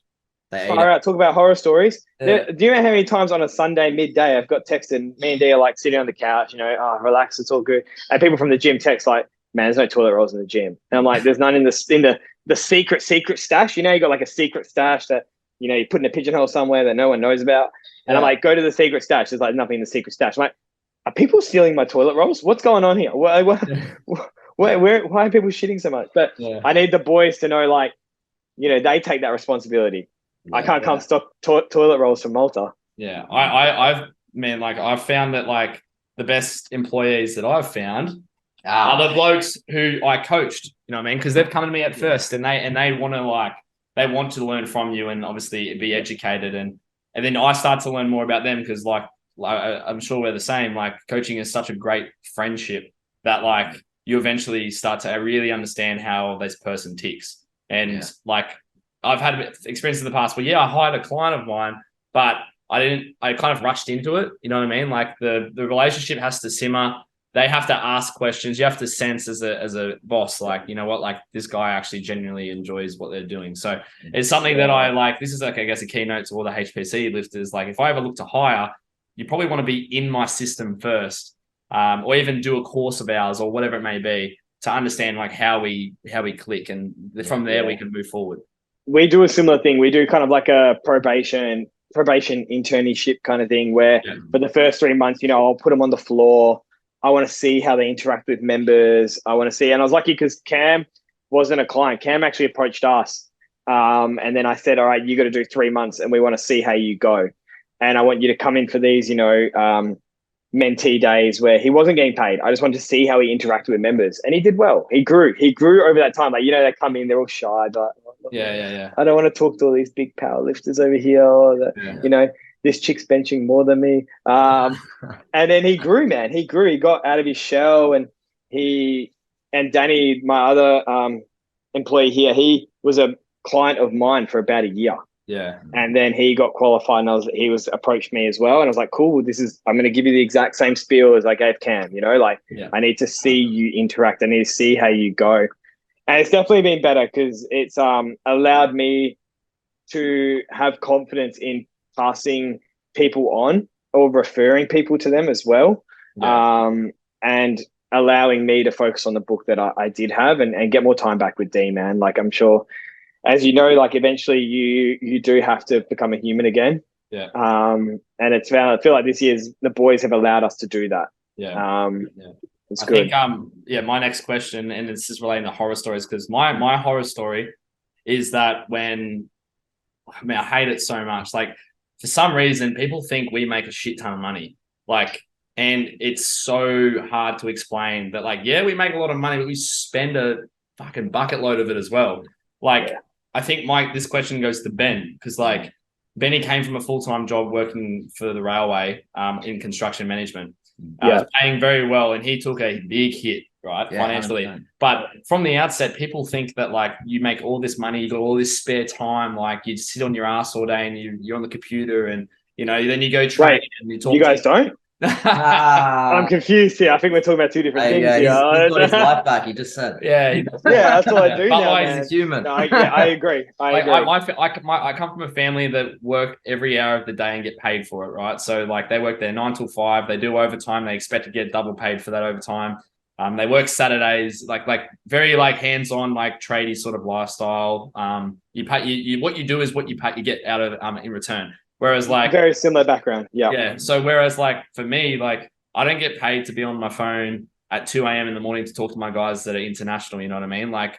All right, talk about horror stories. Yeah. Do you know how many times on a Sunday midday I've got texted, me and Dee are like sitting on the couch, you know, relax, it's all good. And people from the gym text like, man, there's no toilet rolls in the gym. And I'm like, there's none in the secret stash. You know, you got like a secret stash that, you know, you put in a pigeonhole somewhere that no one knows about. And I'm like, go to the secret stash. There's like nothing in the secret stash. I'm like, are people stealing my toilet rolls? What's going on here? Why are people shitting so much? But I need the boys to know, like, you know, they take that responsibility. I can't come stock toilet rolls from Malta. Yeah, I've found that like the best employees that I've found are the blokes who I coached. You know what I mean? Because they've come to me at first, and they want to learn from you, and obviously be educated, and then I start to learn more about them because like I'm sure we're the same. Like coaching is such a great friendship that like you eventually start to really understand how this person ticks, and like. I've had experience in the past where, I hired a client of mine, but I kind of rushed into it. You know what I mean? Like the relationship has to simmer. They have to ask questions. You have to sense as a boss, like, you know what, like this guy actually genuinely enjoys what they're doing. So it's something that I like. This is like, I guess, a keynote to all the HPC lifters. Like if I ever look to hire, you probably want to be in my system first, or even do a course of ours or whatever it may be to understand like how we click. And from there we can move forward. We do a similar thing. We do kind of like a probation internship kind of thing where for the first 3 months, you know, I'll put them on the floor. I want to see how they interact with members. I want to see, and I was lucky because Cam wasn't a client. Cam actually approached us. And then I said, all right, you got to do 3 months and we want to see how you go. And I want you to come in for these, you know, mentee days where he wasn't getting paid. I just wanted to see how he interacted with members, and he did well. He grew over that time. Like, you know, they come in, they're all shy, but I don't want to talk to all these big power lifters over here, or you know, this chick's benching more than me. And then he grew, man. He grew. He got out of his shell, and Danny, my other employee here, he was a client of mine for about a year. Yeah. And then he got qualified, and he approached me as well. And I was like, cool, I'm going to give you the exact same spiel as I gave Cam, you know, like I need to see you interact. I need to see how you go. And it's definitely been better because it's allowed me to have confidence in passing people on or referring people to them as well. And allowing me to focus on the book that I did have and get more time back with D, man. Like I'm sure, as you know, like eventually you do have to become a human again. Yeah. And I feel like this year's the boys have allowed us to do that. Yeah. It's good. I think my next question, and this is relating to horror stories, because my horror story is that I hate it so much. Like for some reason, people think we make a shit ton of money. Like, and it's so hard to explain that, like, we make a lot of money, but we spend a fucking bucket load of it as well. Like, I think this question goes to Ben, because like Benny came from a full-time job working for the railway in construction management. Paying very well, and he took a big hit, right, financially. 100%. But from the outset, people think that like you make all this money, you got all this spare time, like you sit on your ass all day and you're on the computer, and you know, then you go train and you talk. You guys don't? I'm confused here. I think we're talking about two different things here. He's got his life back. He just said, that's what I do now. He's a human. No, I agree. I come from a family that work every hour of the day and get paid for it, right? So like they work their 9 to 5. They do overtime. They expect to get double paid for that overtime. They work Saturdays, like very like hands-on, like tradey sort of lifestyle. You pay what you do is what you get out of in return. Whereas like very similar background. Yeah. Yeah. So whereas like for me, like I don't get paid to be on my phone at 2 a.m. in the morning to talk to my guys that are international, you know what I mean? Like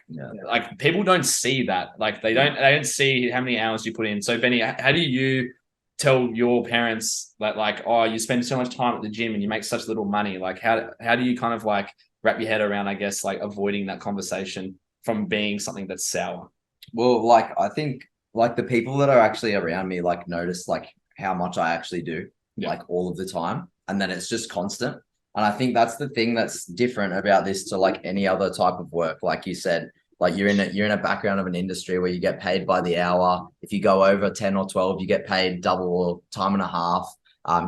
people don't see that. Like they don't see how many hours you put in. So Benny, how do you tell your parents that like, oh, you spend so much time at the gym and you make such little money? Like how do you kind of like wrap your head around, I guess, like avoiding that conversation from being something that's sour? Well, like I think like the people that are actually around me like notice like how much I actually do like all of the time, and then it's just constant. And I think that's the thing that's different about this to like any other type of work. Like you said, like you're in a background of an industry where you get paid by the hour. If you go over 10 or 12, you get paid double or time and a half.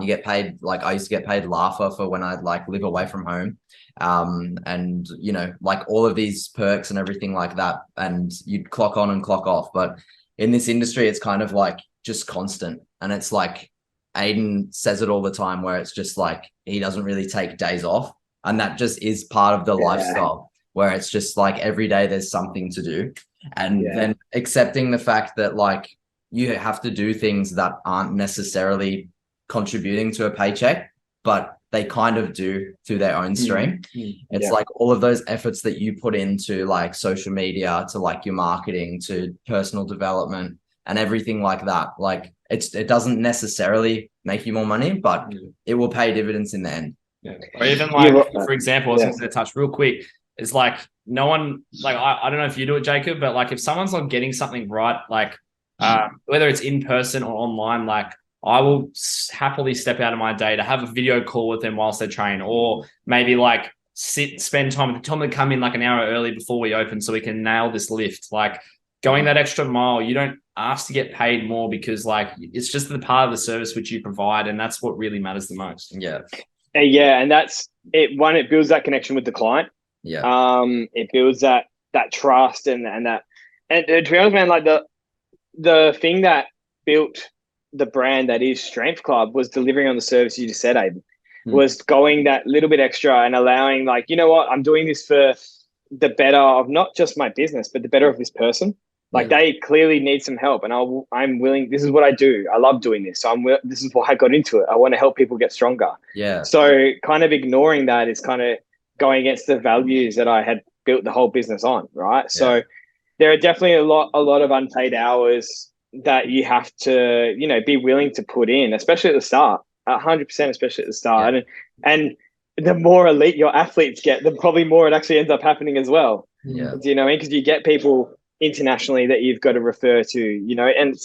You get paid, like I used to get paid laugher for when I'd like live away from home. And you know, like all of these perks and everything like that, and you'd clock on and clock off. But in this industry, it's kind of like just constant. And it's like Aiden says it all the time, where it's just like he doesn't really take days off. And that just is part of the lifestyle, where it's just like every day there's something to do. And then accepting the fact that like you have to do things that aren't necessarily contributing to a paycheck, but they kind of do through their own stream. It's like all of those efforts that you put into like social media, to like your marketing, to personal development and everything like that. Like it doesn't necessarily make you more money, but it will pay dividends in the end. Yeah. Or even like, for example, I was going to touch real quick. It's like no one, like I don't know if you do it, Jacob, but like if someone's not getting something right, like whether it's in person or online, like I will happily step out of my day to have a video call with them whilst they train, or maybe like spend time with them to come in like an hour early before we open so we can nail this lift. Like going that extra mile, you don't ask to get paid more because like it's just the part of the service which you provide, and that's what really matters the most. Yeah, and that's it. One, it builds that connection with the client. It builds that trust and that. And to be honest, man, like the thing that built the brand that is Strength Club was delivering on the service you just said, Aiden. Was going that little bit extra and allowing, like, you know what, I'm doing this for the better of not just my business, but the better of this person. Like they clearly need some help, and I'm willing. This is what I do. I love doing this, so this is why I got into it. I want to help people get stronger. So kind of ignoring that is kind of going against the values that I had built the whole business on, right? So there are definitely a lot of unpaid hours that you have to, you know, be willing to put in, especially at the start. 100%, especially at the start, and the more elite your athletes get, the probably more it actually ends up happening as well. Do you know what I mean? Because you get people internationally that you've got to refer to, you know, and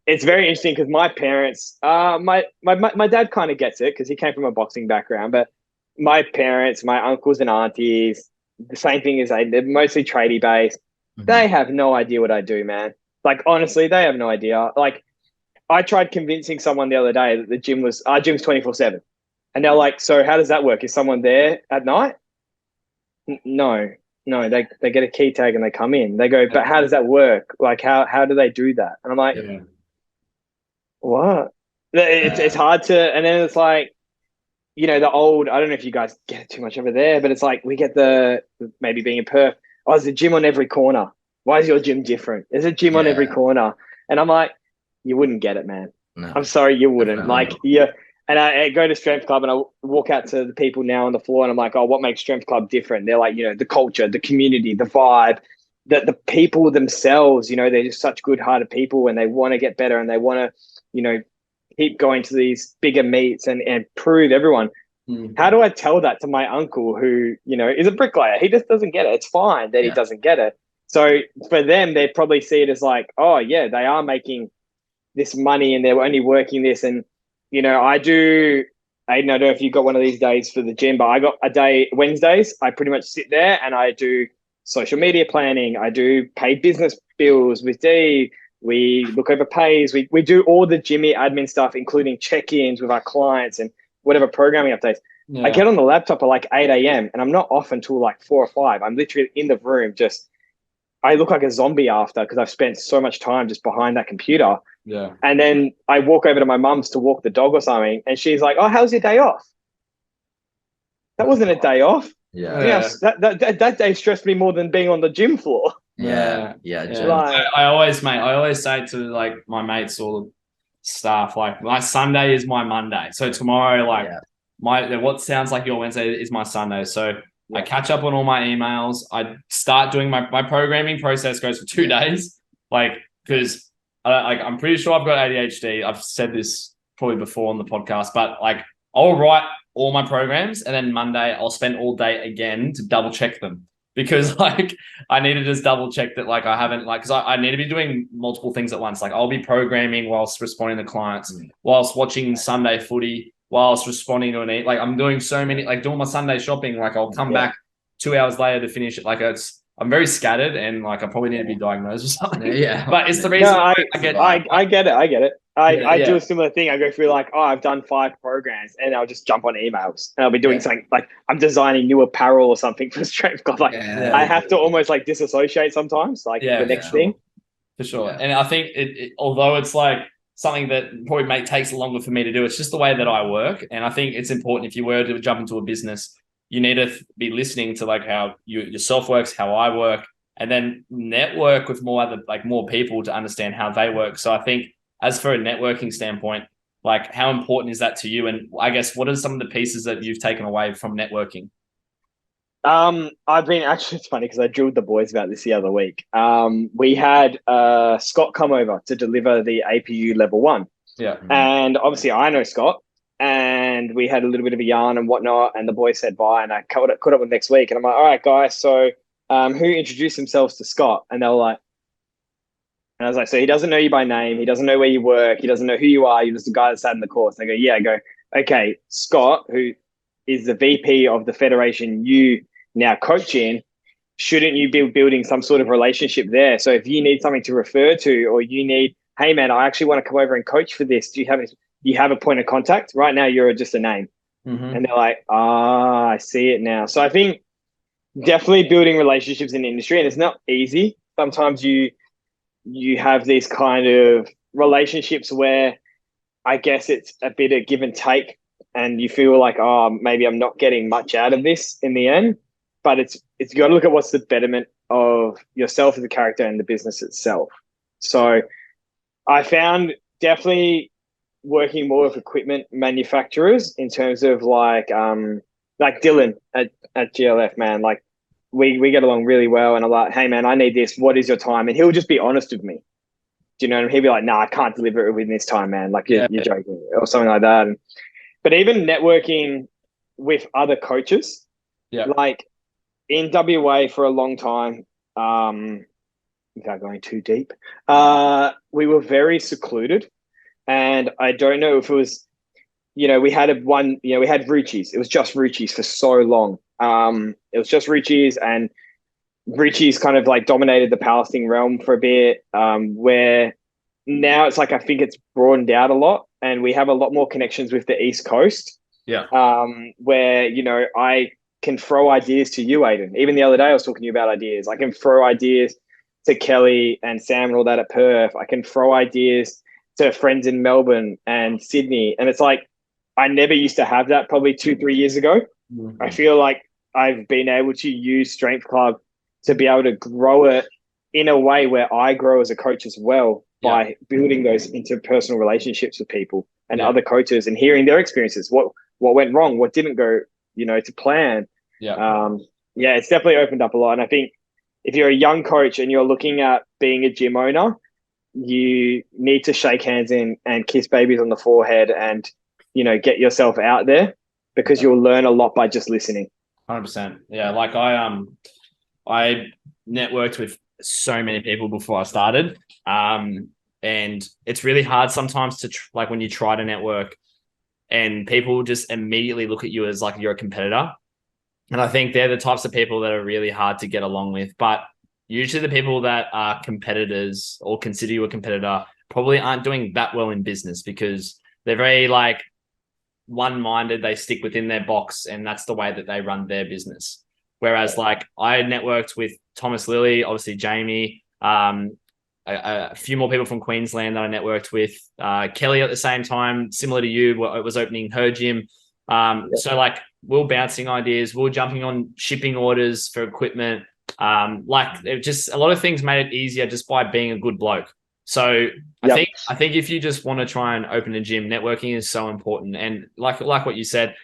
it's very interesting because my parents, my dad kind of gets it because he came from a boxing background, but my parents, my uncles and aunties, the same thing as they're mostly tradie based. They have no idea what I do, man. Like, honestly, they have no idea. Like, I tried convincing someone the other day that our gym's 24/7. And they're like, so how does that work? Is someone there at night? No, they get a key tag and they come in. They go, but how does that work? Like, how do they do that? And I'm like, what? It's hard to, and then it's like, you know, the old, I don't know if you guys get it too much over there, but it's like we get maybe being in Perth, oh, there's a gym on every corner. Why is your gym different? There's a gym on every corner. And I'm like, you wouldn't get it, man. No, I'm sorry, you wouldn't. Like, and I go to Strength Club and I walk out to the people now on the floor and I'm like, oh, what makes Strength Club different? They're like, you know, the culture, the community, the vibe, the people themselves, you know, they're just such good-hearted people and they want to get better and they want to, you know, keep going to these bigger meets and prove everyone. How do I tell that to my uncle who, you know, is a bricklayer? He just doesn't get it. It's fine that he doesn't get it. So for them, they probably see it as like, oh, yeah, they are making this money and they're only working this. And, you know, Aiden, I don't know if you got one of these days for the gym, but I got a day, Wednesdays, I pretty much sit there and I do social media planning. I do paid business bills with Dee. We look over pays. We do all the Jimmy admin stuff, including check-ins with our clients and whatever programming updates. I get on the laptop at like 8 a.m. and I'm not off until like 4 or 5. I'm literally in the room I look like a zombie after because I've spent so much time just behind that computer. And then I walk over to my mum's to walk the dog or something. And she's like, oh, how's your day off? That wasn't a day off. That day stressed me more than being on the gym floor. I always say to like my mates, all stuff. Like my Sunday is my Monday. So tomorrow, what sounds like your Wednesday is my Sunday. So I catch up on all my emails. I start doing my programming process goes for 2 days. Like, because I'm pretty sure I've got ADHD. I've said this probably before on the podcast, but like I'll write all my programs and then Monday I'll spend all day again to double check them, because like I need to just double check that like I haven't because I need to be doing multiple things at once. Like I'll be programming whilst responding to clients, whilst watching Sunday footy, whilst responding to like I'm doing so many, like doing my Sunday shopping. Like I'll come back 2 hours later to finish it. Like I'm very scattered and like I probably need to be diagnosed or something. Yeah. But it's the reason I get it. I do a similar thing. I go through like, I've done 5 programs and I'll just jump on emails and I'll be doing something like I'm designing new apparel or something for Strength Club. Like I have to almost like disassociate sometimes, like the next thing. For sure. And I think although it's like something that probably takes longer for me to do, it's just the way that I work. And I think it's important if you were to jump into a business, you need to be listening to like how yourself works, how I work, and then network with more people to understand how they work. So I think as for a networking standpoint, like how important is that to you? And I guess what are some of the pieces that you've taken away from networking? I've been actually, it's funny because I drilled the boys about this the other week. We had Scott come over to deliver the APU level 1. Yeah. And obviously I know Scott, and we had a little bit of a yarn and whatnot, and the boys said bye, and I caught up with next week, and I'm like, all right, guys, so who introduced themselves to Scott? And they were like, and I was like, so he doesn't know you by name, he doesn't know where you work, he doesn't know who you are, you're just the guy that sat in the course. And I go, yeah. I go, okay, Scott, who is the VP of the federation you now coach in, shouldn't you be building some sort of relationship there? So if you need something to refer to, or you need, hey man, I actually want to come over and coach for this, do you have a point of contact? Right now you're just a name. And they're like, I see it now. So I think definitely building relationships in the industry, and it's not easy. Sometimes you have these kind of relationships where I guess it's a bit of give and take, and you feel like, maybe I'm not getting much out of this in the end. But it's you got to look at what's the betterment of yourself as a character and the business itself. So I found definitely working more with equipment manufacturers in terms of like Dylan at GLF, man, like we get along really well, and I'm like, hey man, I need this, what is your time? And he'll just be honest with me. Do you know what I mean? He'll be like, nah, I can't deliver it within this time, man, like you're joking, or something like that. But even networking with other coaches, like in WA for a long time, without going too deep, we were very secluded. And I don't know if it was, we had Ruchis. It was just Ruchis for so long. It was just Ruchis, and Ruchis kind of like dominated the powerlifting realm for a bit, where now it's like, I think it's broadened out a lot, and we have a lot more connections with the East Coast. Yeah. Where, I can throw ideas to you, Aiden. Even the other day I was talking to you about ideas. I can throw ideas to Kelly and Sam and all that at Perth. I can throw ideas to friends in Melbourne and Sydney. And it's like, I never used to have that probably 2-3 years ago. I feel like I've been able to use Strength Club to be able to grow it in a way where I grow as a coach as well, by building those interpersonal relationships with people and other coaches, and hearing their experiences, what went wrong, what didn't go, to plan. It's definitely opened up a lot. And I think if you're a young coach and you're looking at being a gym owner, you need to shake hands and kiss babies on the forehead and, get yourself out there, because you'll learn a lot by just listening. 100%. Yeah. Like I networked with so many people before I started. And it's really hard sometimes to like when you try to network and people just immediately look at you as like you're a competitor. And I think they're the types of people that are really hard to get along with. But usually the people that are competitors or consider you a competitor probably aren't doing that well in business, because they're very like one-minded. They stick within their box, and that's the way that they run their business. Whereas like I networked with Thomas Lilly, obviously Jamie, a few more people from Queensland that I networked with, Kelly at the same time, similar to you, was opening her gym. So like we're bouncing ideas, we're jumping on shipping orders for equipment. Like it just, a lot of things made it easier just by being a good bloke. So I think if you just want to try and open a gym, networking is so important. And like what you said,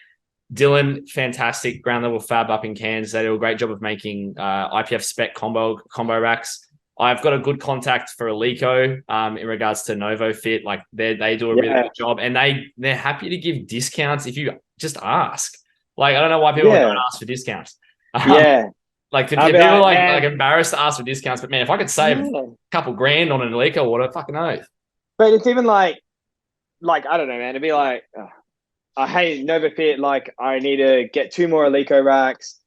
Dylan, fantastic ground level fab up in Cairns. They do a great job of making IPF spec combo racks. I've got a good contact for Alico in regards to Novo Fit. Like they do a really good job, and they're happy to give discounts if you just ask. Like I don't know why people don't ask for discounts. Like people are like embarrassed to ask for discounts, but man, if I could save a couple grand on an Alico water, fucking oath. But it's even like I don't know, man. It'd be like, hey, NovaFit, like I need to get 2 more Alico racks.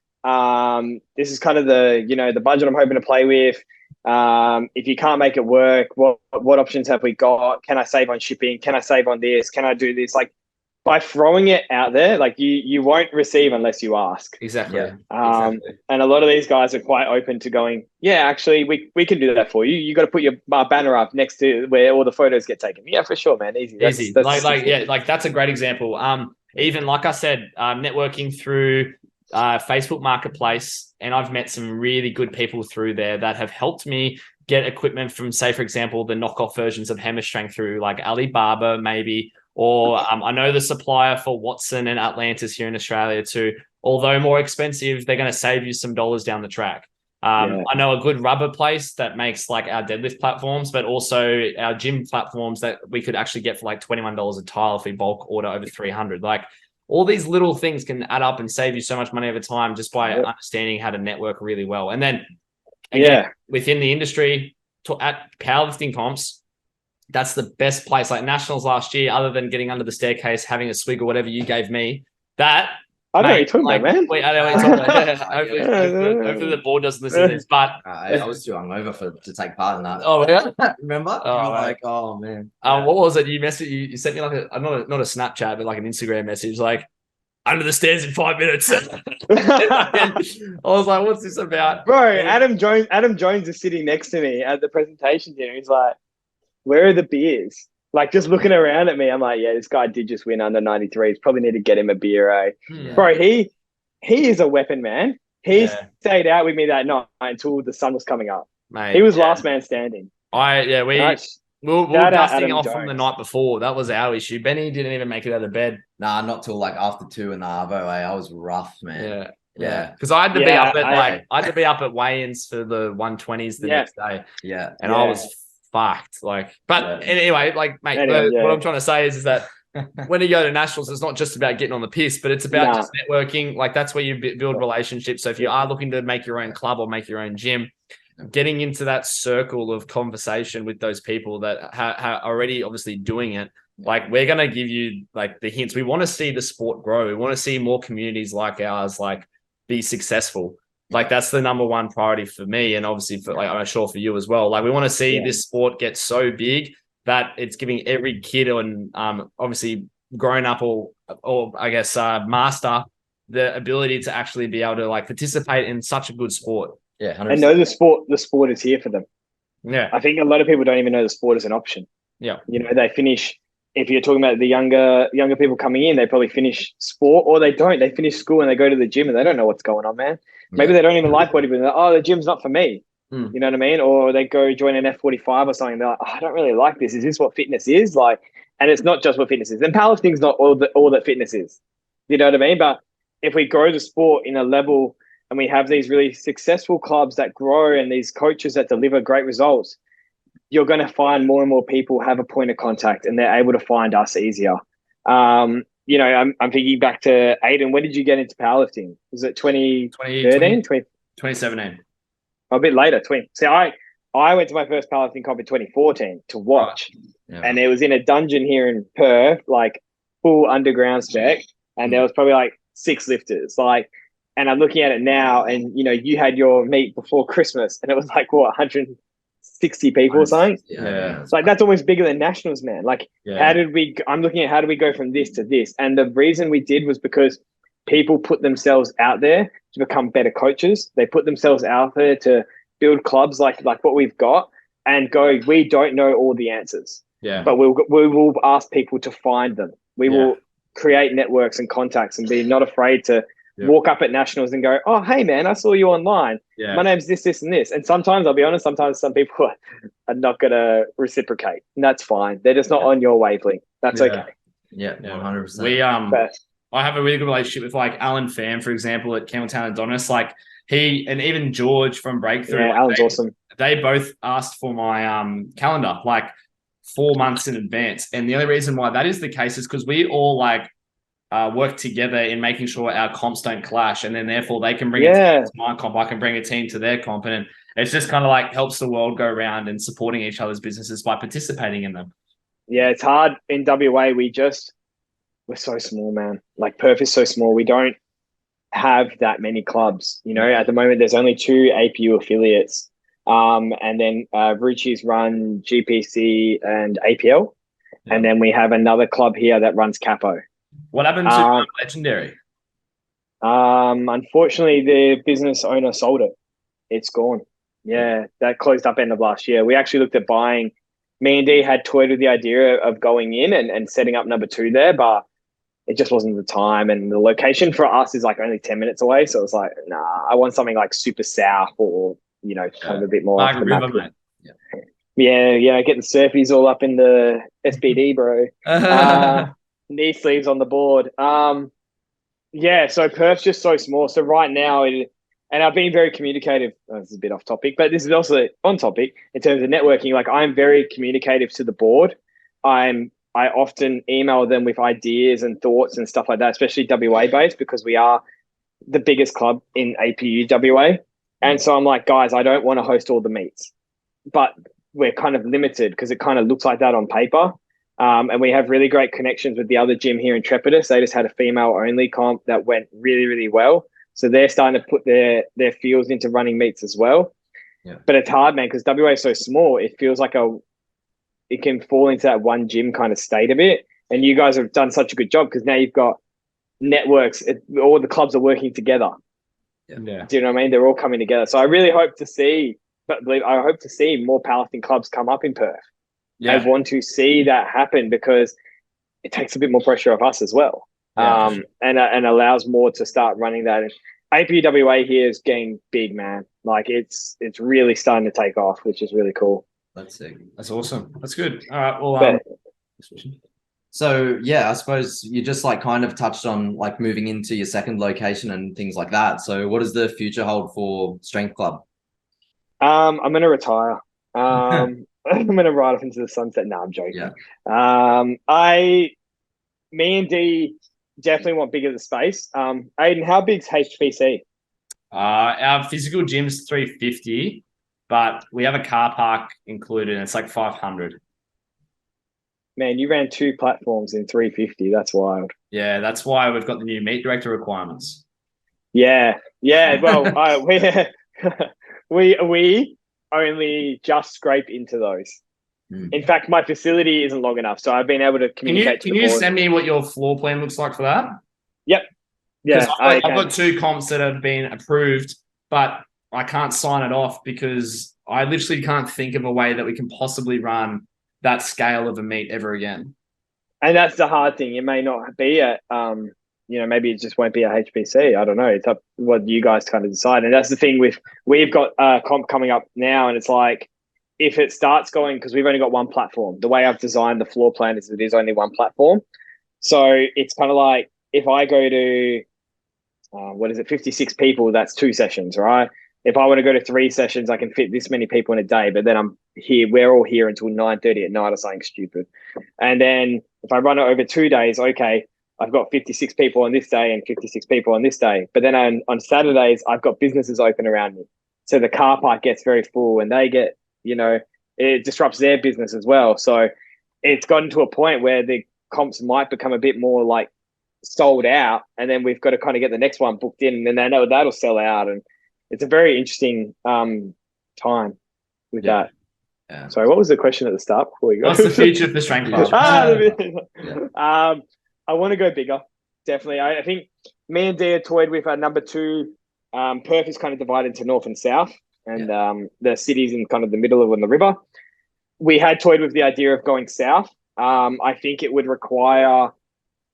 This is kind of the budget I'm hoping to play with. If you can't make it work, what options have we got? Can I save on shipping? Can I save on this? Can I do this? Like by throwing it out there, like you won't receive unless you ask. Exactly. And a lot of these guys are quite open to going, yeah, actually we can do that for you. You got to put your banner up next to where all the photos get taken. Yeah, for sure, man. Easy. That's a great example. Even like I said, networking through Facebook Marketplace, and I've met some really good people through there that have helped me get equipment from, say, for example, the knockoff versions of Hammer Strength through like Alibaba, maybe, or I know the supplier for Watson and Atlantis here in Australia too. Although more expensive, they're going to save you some dollars down the track. I know a good rubber place that makes like our deadlift platforms, but also our gym platforms that we could actually get for like $21 a tile if we bulk order over 300. Like all these little things can add up and save you so much money over time just by understanding how to network really well. And then again, within the industry, at powerlifting comps, that's the best place. Like nationals last year, other than getting under the staircase, having a swig or whatever you gave me, that I know what you're talking about, man. Wait, I know what you're talking about. Hopefully the board doesn't listen to this, but I was too hungover to take part in that. Oh yeah, remember? Oh, like, oh man. What was it? You sent me like not a Snapchat, but like an Instagram message, like under the stairs in 5 minutes. I was like, what's this about, bro? Adam Jones is sitting next to me at the presentation dinner. He's like, where are the beers? Like just looking around at me, I'm like, yeah, this guy did just win under 93s. Probably need to get him a beer, eh? Yeah. Bro, he is a weapon, man. He stayed out with me that night until the sun was coming up. Mate, he was last man standing. We were dusting off from the night before. That was our issue. Benny didn't even make it out of bed. Nah, not till like after 2 in the Arvo. I was rough, man. Yeah. Because I had to be up at I had to be up at weigh-ins for the 120s the next day. Yeah. And I was fucked. Anyway, like, mate, what I'm trying to say is that when you go to nationals, it's not just about getting on the piss, but it's about just networking. Like that's where you build relationships. So if you are looking to make your own club or make your own gym, getting into that circle of conversation with those people that are already obviously doing it, like we're going to give you like the hints. We want to see the sport grow. We want to see more communities like ours, like be successful. Like that's the number one priority for me. And obviously for I'm sure for you as well. Like we want to see this sport get so big that it's giving every kid and obviously grown up or I guess master the ability to actually be able to like participate in such a good sport. Yeah. 100%. And know the sport is here for them. Yeah. I think a lot of people don't even know the sport is an option. Yeah. You know, they finish, if you're talking about the younger people coming in, they probably finish sport or they don't. They finish school and they go to the gym and they don't know what's going on, man. Maybe they don't even like bodybuilding. Like, oh, the gym's not for me. You know what I mean? Or they go join an F45 or something. They're like, oh, I don't really like this. Is this what fitness is? Like, and it's not just what fitness is. And powerlifting's not all that fitness is. You know what I mean? But if we grow the sport in a level and we have these really successful clubs that grow and these coaches that deliver great results, you're going to find more and more people have a point of contact and they're able to find us easier. You know, I'm thinking back to Aiden. When did you get into powerlifting? Was it 2013? 2017. A bit later, 20. See, I went to my first powerlifting comp in 2014 to watch. Yeah. And it was in a dungeon here in Perth, like full underground spec. And there was probably like 6 lifters. Like, and I'm looking at it now and, you know, you had your meet before Christmas and it was like, what, 160 people or something? Yeah. It's like, that's almost bigger than nationals, man. Like, I'm looking at how do we go from this to this? And the reason we did was because people put themselves out there to become better coaches. They put themselves out there to build clubs like what we've got and go, we don't know all the answers. Yeah. But we will ask people to find them. We will create networks and contacts and be not afraid to walk up at nationals and go, oh, hey, man, I saw you online. Yeah. My name's this, this, and this. And sometimes, I'll be honest, sometimes some people are not going to reciprocate. And that's fine. They're just not on your wavelength. That's okay. Yeah, 100%. We I have a really good relationship with like Alan Pham, for example, at Campbelltown Adonis. Like he and even George from Breakthrough. Yeah, Alan's awesome. They both asked for my calendar like 4 months in advance. And the only reason why that is the case is because we all like work together in making sure our comps don't clash. And then therefore they can bring a team to my comp, I can bring a team to their comp. And it's just kind of like helps the world go around and supporting each other's businesses by participating in them. Yeah, it's hard in WA. We're so small, man. Like Perth is so small. We don't have that many clubs. You know, at the moment, there's only 2 APU affiliates. And then Ruchi's run GPC and APL. Yeah. And then we have another club here that runs Capo. What happened to Legendary? Unfortunately, the business owner sold it. It's gone. Yeah, that closed up end of last year. We actually looked at buying. Me and D had toyed with the idea of going in and setting up number 2 there, but it just wasn't the time. And the location for us is like only 10 minutes away. So it's like, nah, I want something like super south or, you know, kind of a bit more. Margaret River, mate. Yeah. Get the surfies all up in the SBD, bro. Knee sleeves on the board. So Perth's just so small. So right now, and I've been very communicative. This is a bit off topic, but this is also on topic in terms of networking. Like I'm very communicative to the board. I often email them with ideas and thoughts and stuff like that, especially WA based, because we are the biggest club in APU WA. And so I'm like, guys, I don't want to host all the meets, but we're kind of limited because it kind of looks like that on paper. And we have really great connections with the other gym here in Trepidus. They just had a female only comp that went really, really well. So they're starting to put their feels into running meets as well. Yeah. But it's hard, man, because WA is so small. It feels like it can fall into that one gym kind of state a bit. And you guys have done such a good job because now you've got networks. All the clubs are working together. Yeah. Do you know what I mean? They're all coming together. So I really hope to see, I hope to see more powerlifting clubs come up in Perth. Yeah. I want to see that happen because it takes a bit more pressure off us as well. Yeah, sure. And allows more to start running that. And APWA here is getting big, man. Like it's really starting to take off, which is really cool. That's awesome. That's good. All right. Well, so yeah, I suppose you just like kind of touched on like moving into your second location and things like that. So what does the future hold for Strength Club? I'm going to retire. I'm going to ride off into the sunset. No, I'm joking. Yeah. Me and D definitely want bigger the space. Aiden, how big's HPC? Our physical gym's 350, but we have a car park included and it's like 500. Man, you ran 2 platforms in 350. That's wild. Yeah, that's why we've got the new meet director requirements. Yeah. Well, we only just scrape into those. In fact, my facility isn't long enough, so I've been able to communicate. Can you send me what your floor plan looks like for that? Yep. Yeah, I've got 2 comps that have been approved, but I can't sign it off because I literally can't think of a way that we can possibly run that scale of a meet ever again. And that's the hard thing. It may not be at, maybe it just won't be a HPC. I don't know. It's up what you guys kind of decide. And that's the thing we've got a comp coming up now, and it's like, if it starts going, because we've only got one platform, the way I've designed the floor plan is it is only one platform. So it's kind of like if I go to, 56 people, that's 2 sessions, right? If I want to go to 3 sessions, I can fit this many people in a day, but then we're all here until 9:30 at night or something stupid. And then if I run it over 2 days, okay, I've got 56 people on this day and 56 people on this day. But then on Saturdays, I've got businesses open around me. So the car park gets very full and they get, it disrupts their business as well. So it's gotten to a point where the comps might become a bit more like sold out, and then we've got to kind of get the next one booked in, and then they know that'll sell out. And it's a very interesting time with that. Yeah. Sorry, what was the question at the start before we go? What's the future of the Strength Club? I want to go bigger. Definitely. I think me and Dia toyed with our number 2. Perth is kind of divided into north and south, and the city's in kind of the middle of on the river. We had toyed with the idea of going south. I think it would require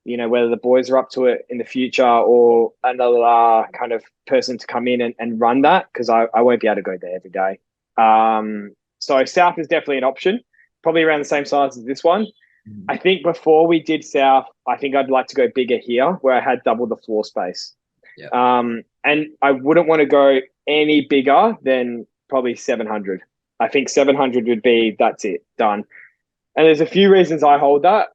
whether the boys are up to it in the future or another kind of person to come in and run that, because I won't be able to go there every day. So South is definitely an option, probably around the same size as this one. I think before we did South, I think I'd like to go bigger here where I had double the floor space. Yeah. And I wouldn't want to go any bigger than probably 700. I think 700 would be, that's it, done. And there's a few reasons I hold that.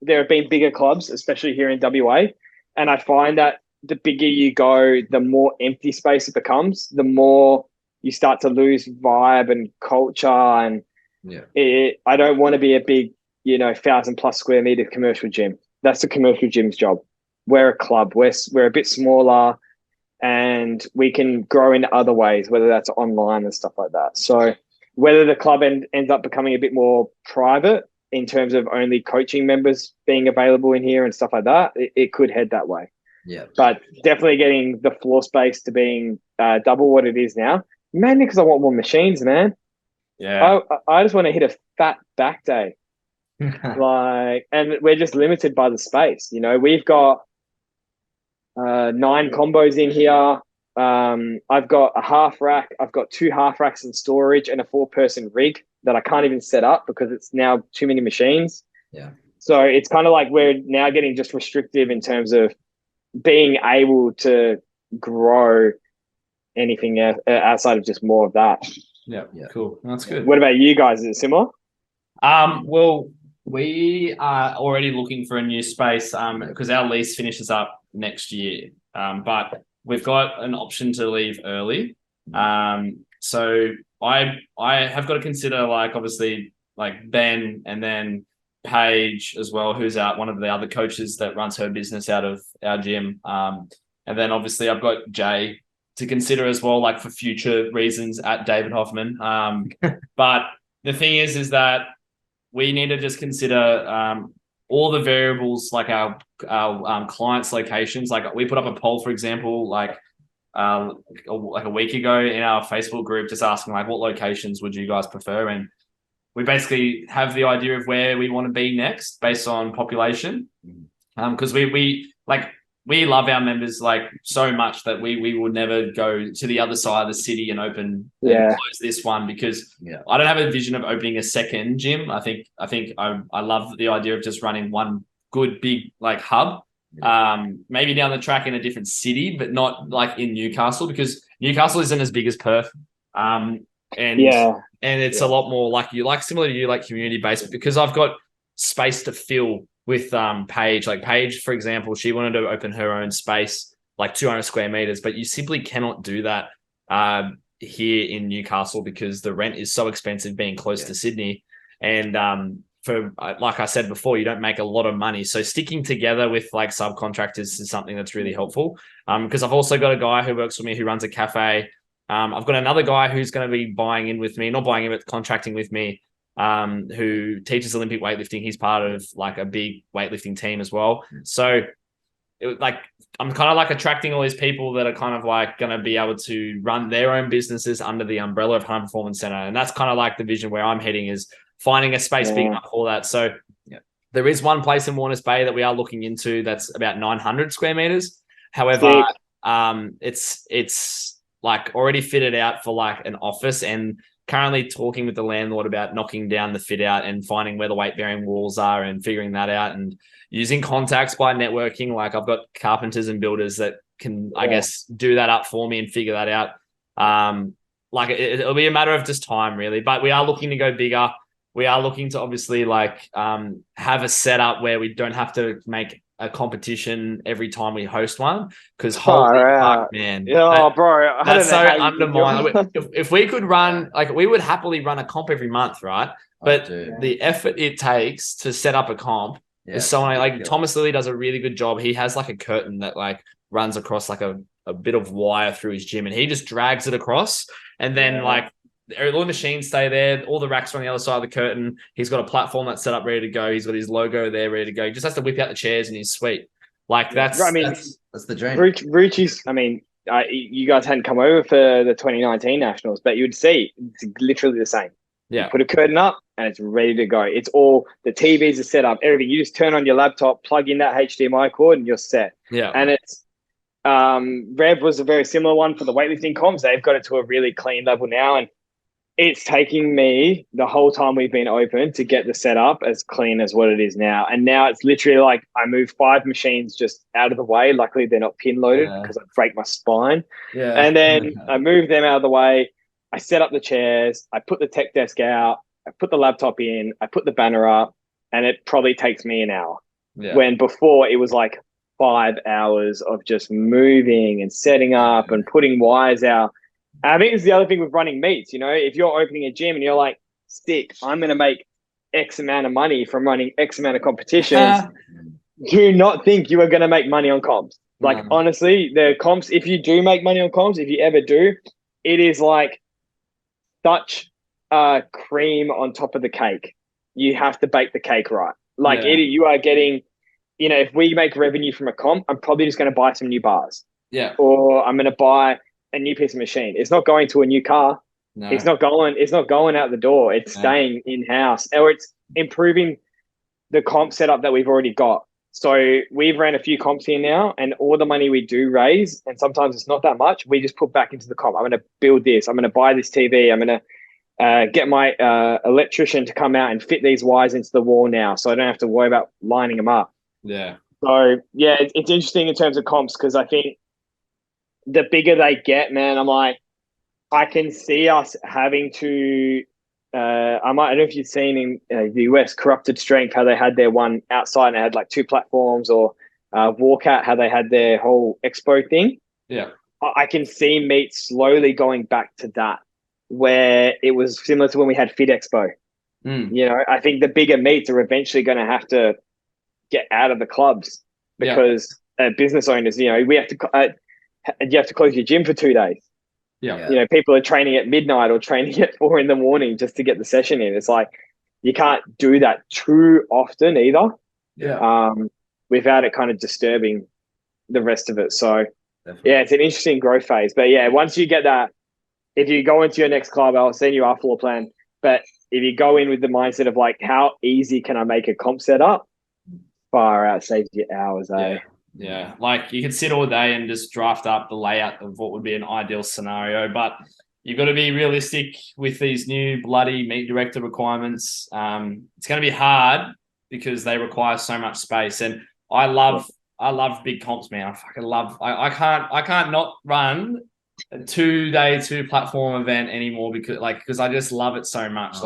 There have been bigger clubs, especially here in WA. And I find that the bigger you go, the more empty space it becomes, the more you start to lose vibe and culture. And I don't want to be a big, 1,000+ square meter commercial gym. That's the commercial gym's job. We're a club. We're a bit smaller, and we can grow in other ways, whether that's online and stuff like that. So whether the club ends up becoming a bit more private in terms of only coaching members being available in here and stuff like that, it could head that way. Yeah. But definitely getting the floor space to being double what it is now, mainly because I want more machines, man. Yeah. I just want to hit a fat back day. And we're just limited by the space. We've got 9 combos in here. I've got a half rack. I've got 2 half racks in storage and a 4-person rig that I can't even set up because it's now too many machines. Yeah. So it's kind of like we're now getting just restrictive in terms of being able to grow anything outside of just more of that. Yeah. Cool. That's good. What about you guys? Is it similar? Well, we are already looking for a new space because our lease finishes up next year. But we've got an option to leave early. So I have got to consider, obviously, Ben and then Paige as well, who's one of the other coaches that runs her business out of our gym. And then obviously I've got Jay to consider as well, for future reasons at David Hoffman. But the thing is that we need to just consider all the variables, like our clients' locations. We put up a poll, for example, a week ago in our Facebook group, just asking what locations would you guys prefer, and we basically have the idea of where we want to be next based on population. Because we love our members so much that we will never go to the other side of the city and open and close this one, because I don't have a vision of opening a second gym. I think I love the idea of just running one good big hub. Maybe down the track in a different city, but not in Newcastle, because Newcastle isn't as big as Perth. And it's a lot more similar to you, community based, because I've got space to fill with Paige. Paige, for example, she wanted to open her own space, 200 square meters, but you simply cannot do that here in Newcastle because the rent is so expensive being close to Sydney. And for like I said before, you don't make a lot of money. So sticking together with subcontractors is something that's really helpful. Because I've also got a guy who works for me who runs a cafe. I've got another guy who's going to be buying in with me, not buying in, but contracting with me, who teaches Olympic weightlifting. He's part of a big weightlifting team as well. So I'm kind of attracting all these people that are kind of going to be able to run their own businesses under the umbrella of Home Performance Center. And that's kind of the vision where I'm heading, is finding a space big enough for that. So there is one place in Warners Bay that we are looking into that's about 900 square meters. However, it's already fitted out for an office, and currently talking with the landlord about knocking down the fit out and finding where the weight bearing walls are and figuring that out, and using contacts by networking. I've got carpenters and builders that can, I guess, do that up for me and figure that out. It'll be a matter of just time, really, but we are looking to go bigger. We are looking to obviously have a setup where we don't have to make a competition every time we host one, because holy fuck, man. Bro, that's so undermined. If we could run, we would happily run a comp every month, right? But the effort it takes to set up a comp is so Thomas Lilly does a really good job. He has a curtain that runs across a bit of wire through his gym, and he just drags it across, and then all the machines stay there. All the racks are on the other side of the curtain. He's got a platform that's set up, ready to go. He's got his logo there, ready to go. He just has to whip out the chairs and he's sweet. That's the dream. Ruchi's, you guys hadn't come over for the 2019 Nationals, but you would see it's literally the same. Yeah. You put a curtain up and it's ready to go. It's all, the TVs are set up, everything. You just turn on your laptop, plug in that HDMI cord, and you're set. Yeah. And it's, Rev was a very similar one for the weightlifting comps. They've got it to a really clean level now. And it's taking me the whole time we've been open to get the setup as clean as what it is now. And now it's literally like I move 5 machines just out of the way. Luckily, they're not pin loaded because I'd break my spine. Yeah. And then I move them out of the way. I set up the chairs. I put the tech desk out. I put the laptop in. I put the banner up. And it probably takes me an hour. Yeah. When before it was like 5 hours of just moving and setting up and putting wires out. And I think this is the other thing with running meets. You know, if you're opening a gym and you're like, sick, I'm going to make X amount of money from running X amount of competitions, do not think you are going to make money on comps. Like, honestly, the comps, if you do make money on comps, if you ever do, it is like such cream on top of the cake. You have to bake the cake right. Like, you are getting, you know, if we make revenue from a comp, I'm probably just going to buy some new bars. Yeah. Or I'm going to buy a new piece of machine. It's not going to a new car. No. It's not going out the door. It's staying in-house, or it's improving the comp setup that we've already got. So we've ran a few comps here now, and all the money we do raise, and sometimes it's not that much, we just put back into the comp. I'm going to build this. I'm going to buy this TV. I'm going to get my electrician to come out and fit these wires into the wall now, so I don't have to worry about lining them up. Yeah. So yeah, it's interesting in terms of comps, because I think the bigger they get, man, I'm like, I can see us having to. I don't know if you've seen in the US, Corrupted Strength, how they had their one outside and they had like 2 platforms, or Walkout, how they had their whole expo thing. Yeah, I can see meet slowly going back to that, where it was similar to when we had Fit Expo. You know, I think the bigger meets are eventually going to have to get out of the clubs, because business owners, you know, we have to. You have to close your gym for 2 days. Yeah. You know, people are training at midnight or training at 4 a.m. just to get the session in. It's like, you can't do that too often either. Yeah. Without it kind of disturbing the rest of it. So Definitely. yeah, it's an interesting growth phase. But yeah, once you get that, if you go into your next club, I'll send you our floor plan. But if you go in with the mindset of like, how easy can I make a comp setup? Far out, saves you hours, eh? Yeah, like you could sit all day and just draft up the layout of what would be an ideal scenario, but you've got to be realistic with these new bloody meet director requirements. It's going to be hard because they require so much space, and I love big comps, man. I fucking love. I can't not run a 2-day 2-platform event anymore because I just love it so much.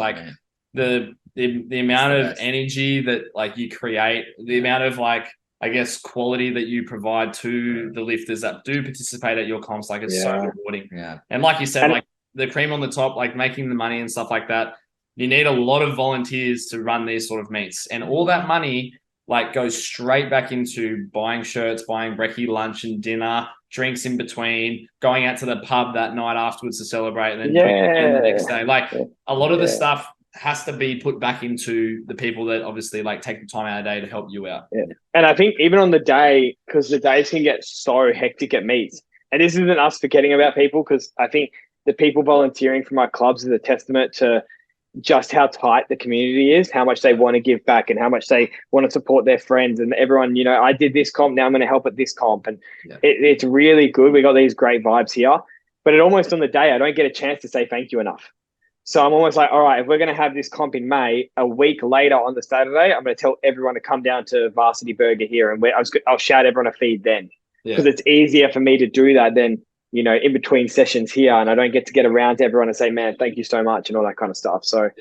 The amount of energy that like you create, the amount of like, I guess, quality that you provide to the lifters that do participate at your comps, like it's so rewarding. Yeah. And like you said, like the cream on the top, like making the money and stuff like that, you need a lot of volunteers to run these sort of meets. And all that money like goes straight back into buying shirts, buying brekkie lunch and dinner, drinks in between, going out to the pub that night afterwards to celebrate, and then drinking again the next day. Like a lot of the stuff has to be put back into the people that obviously like take the time out of the day to help you out. Yeah. And I think even on the day, because the days can get so hectic at meets, and this isn't us forgetting about people, because I think the people volunteering for my clubs is a testament to just how tight the community is, how much they want to give back and how much they want to support their friends and everyone. You know, I did this comp, now I'm going to help at this comp. And it's really good. We got these great vibes here, but it almost on the day, I don't get a chance to say thank you enough. So I'm almost like, all right, if we're going to have this comp in May, a week later on the Saturday, I'm going to tell everyone to come down to Varsity Burger here, and I'll shout everyone a feed then, because it's easier for me to do that than, you know, in between sessions here, and I don't get to get around to everyone and say, man, thank you so much and all that kind of stuff. So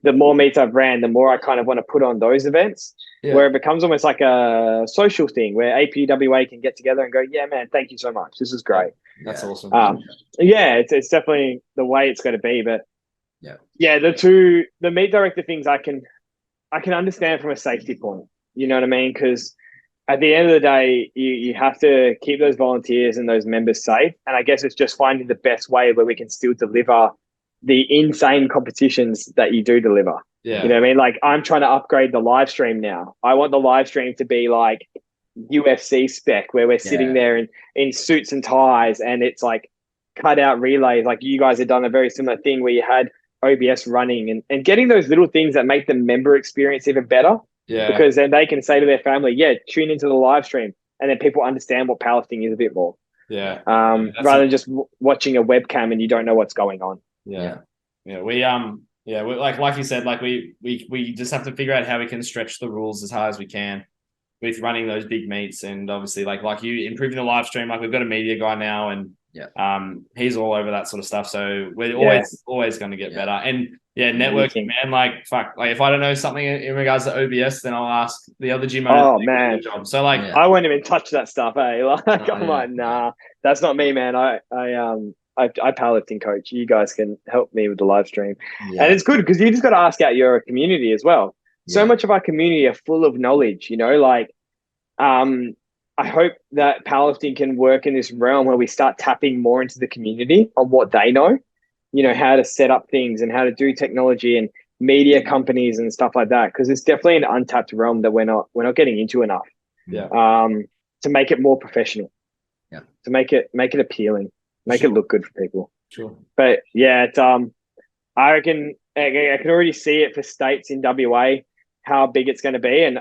the more meets I've ran, the more I kind of want to put on those events where it becomes almost like a social thing where APWA can get together and go, yeah, man, thank you so much. This is great. That's awesome. It's definitely the way it's going to be. But the meet director things I can understand from a safety point. You know what I mean? Because at the end of the day, you have to keep those volunteers and those members safe. And I guess it's just finding the best way where we can still deliver the insane competitions that you do deliver. Yeah. You know what I mean? Like, I'm trying to upgrade the live stream now. I want the live stream to be like UFC spec, where we're sitting there in suits and ties, and it's like cut out relays. Like, you guys have done a very similar thing where you had OBS running and getting those little things that make the member experience even better. Yeah. Because then they can say to their family, yeah, tune into the live stream. And then people understand what powerlifting is a bit more. Yeah. Rather than just watching a webcam and you don't know what's going on. Yeah. We like you said, like we just have to figure out how we can stretch the rules as hard as we can with running those big meets. And obviously like you improving the live stream, like we've got a media guy now and he's all over that sort of stuff. So we're always going to get better. And networking, man, like fuck, like if I don't know something in regards to OBS, then I'll ask the other gym owner. Oh man. Job. So like I won't even touch that stuff, like I'm like, nah, that's not me, man. I powerlifting coach. You guys can help me with the live stream. And it's good because you just got to ask out your community as well. So much of our community are full of knowledge, like I hope that powerlifting can work in this realm where we start tapping more into the community on what they know, how to set up things and how to do technology and media companies and stuff like that. Because it's definitely an untapped realm that we're not getting into enough. To make it more professional. To make it appealing, make it look good for people. Sure. But yeah, it's I reckon I can already see it for states in WA how big it's going to be, and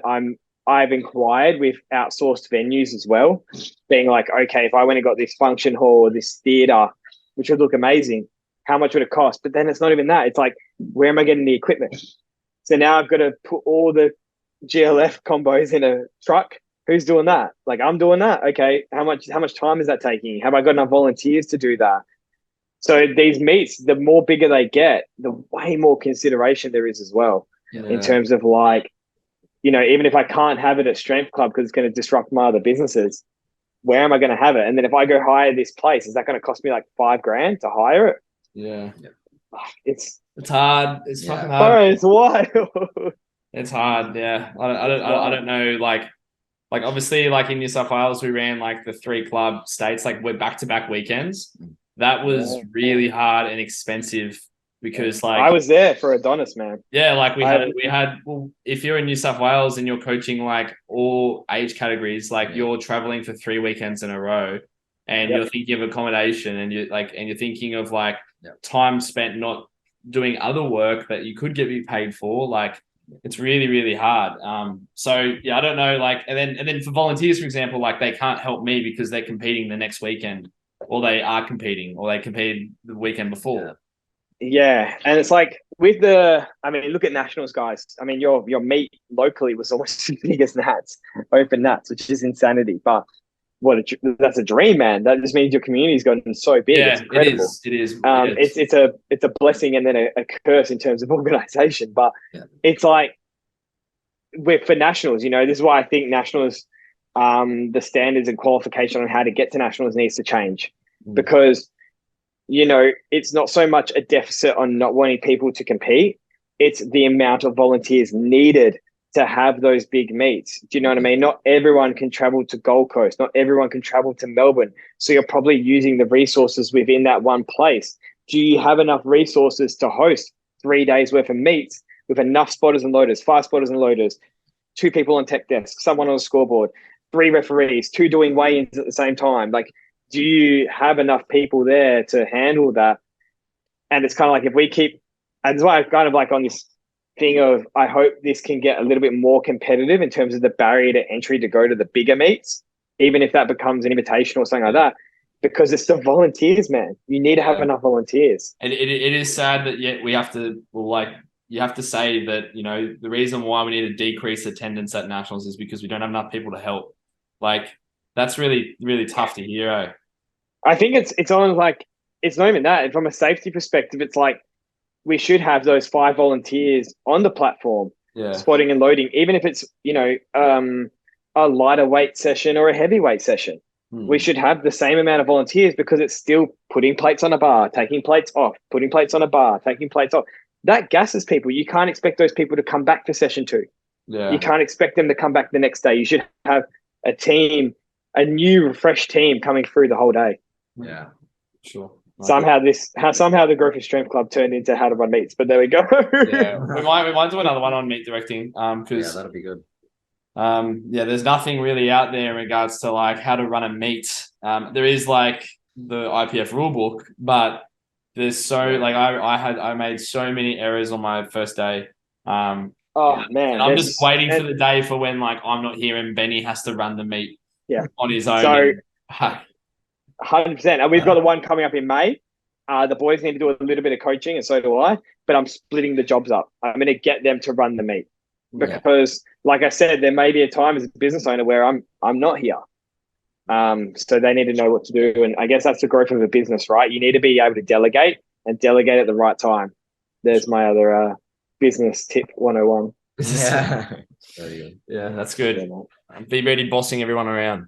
I've inquired with outsourced venues as well, being like, okay, if I went and got this function hall or this theater, which would look amazing, how much would it cost? But then it's not even that. It's like, where am I getting the equipment? So now I've got to put all the GLF combos in a truck. Who's doing that? Like, I'm doing that. Okay, how much time is that taking? Have I got enough volunteers to do that? So these meets, the more bigger they get, the way more consideration there is as well. In terms of like, even if I can't have it at Strength Club because it's going to disrupt my other businesses, where am I going to have it? And then if I go hire this place, is that going to cost me like $5,000 to hire it? Yeah. It's hard. It's fucking hard. Bro, it's wild. It's hard. Yeah. I don't know. Like obviously like in New South Wales, we ran like the 3 club states, like we're back-to-back weekends. That was really hard and expensive. Because like I was there for Adonis, man. Yeah, like we had well, if you're in New South Wales and you're coaching like all age categories, like you're traveling for 3 weekends in a row and you're thinking of accommodation and you're thinking of like time spent not doing other work that you could get paid for, like it's really, really hard. So yeah, I don't know, like and then for volunteers, for example, like they can't help me because they're competing the next weekend or they are competing or they competed the weekend before. Yeah, and it's like with look at nationals, guys. I mean, your meet locally was almost as big as Nats, Open Nats, which is insanity. But that's a dream, man. That just means your community's gotten so big. Yeah, it's incredible. It is. It's a blessing and then a curse in terms of organization. But it's like for nationals, this is why I think nationals, the standards and qualification on how to get to nationals needs to change because. It's not so much a deficit on not wanting people to compete. It's the amount of volunteers needed to have those big meets. Do you know what I mean? Not everyone can travel to Gold Coast. Not everyone can travel to Melbourne. So you're probably using the resources within that one place. Do you have enough resources to host 3 days worth of meets with enough spotters and loaders, 5 spotters and loaders, 2 people on tech desk, someone on a scoreboard, 3 referees, 2 doing weigh-ins at the same time? Like, do you have enough people there to handle that? And it's kind of like if we keep, and that's why I'm kind of like on this thing of I hope this can get a little bit more competitive in terms of the barrier to entry to go to the bigger meets, even if that becomes an invitation or something like that, because it's the volunteers, man. You need to have enough volunteers. And it is sad that we have to, you have to say that, the reason why we need to decrease attendance at nationals is because we don't have enough people to help. Like, that's really, really tough to hear. Eh? I think it's on like, it's not even that. From a safety perspective, it's like we should have those 5 volunteers on the platform, spotting and loading, even if it's, a lighter weight session or a heavyweight session. We should have the same amount of volunteers because it's still putting plates on a bar, taking plates off, putting plates on a bar, taking plates off. That gasses people. You can't expect those people to come back for session 2. You can't expect them to come back the next day. You should have a team, a new refreshed team coming through the whole day. Yeah, sure. Somehow the Growth of Strength Club turned into how to run meets, but there we go. we might do another one on meet directing. Because that'll be good. There's nothing really out there in regards to like how to run a meet. There is like the IPF rule book, but there's so like I made so many errors on my first day. Man, I'm just waiting for the day for when like I'm not here and Benny has to run the meet on his own. So 100%. And we've got the one coming up in May. The boys need to do a little bit of coaching, and so do I. But I'm splitting the jobs up. I'm going to get them to run the meet because, like I said, there may be a time as a business owner where I'm not here. So they need to know what to do. And I guess that's the growth of a business, right? You need to be able to delegate and delegate at the right time. There's my other business tip 101. Yeah, that's good. Be ready bossing everyone around.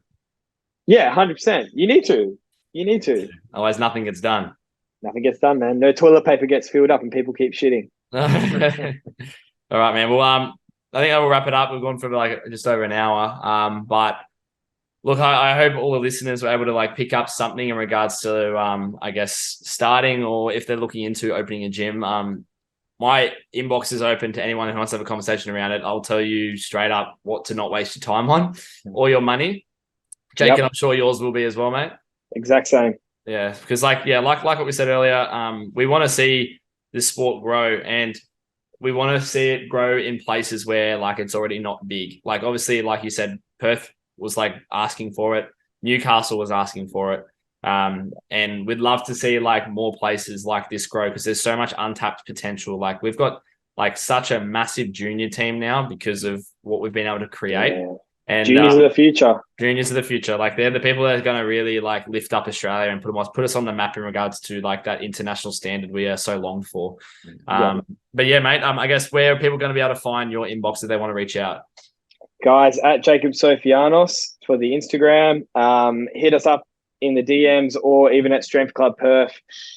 Yeah, 100%. You need to. Otherwise, nothing gets done. Nothing gets done, man. No toilet paper gets filled up and people keep shitting. All right, man. Well, I think I will wrap it up. We've gone for like just over an hour. But look, I hope all the listeners were able to like pick up something in regards to, I guess, starting or if they're looking into opening a gym. My inbox is open to anyone who wants to have a conversation around it. I'll tell you straight up what to not waste your time on or your money. Jake, and I'm sure yours will be as well, mate. Exact same. Yeah, because like what we said earlier, we want to see this sport grow, and we want to see it grow in places where like it's already not big. Like obviously, like you said, Perth was like asking for it. Newcastle was asking for it. And we'd love to see like more places like this grow because there's so much untapped potential. Like we've got like such a massive junior team now because of what we've been able to create. Yeah. And juniors of the future. Juniors of the future. Like they're the people that are going to really like lift up Australia and put us on the map in regards to like that international standard we are so long for. But yeah, mate, I guess where are people going to be able to find your inbox if they want to reach out? Guys, at Jacob Sofianos for the Instagram. Hit us up in the DMs or even at Strength Club Perth.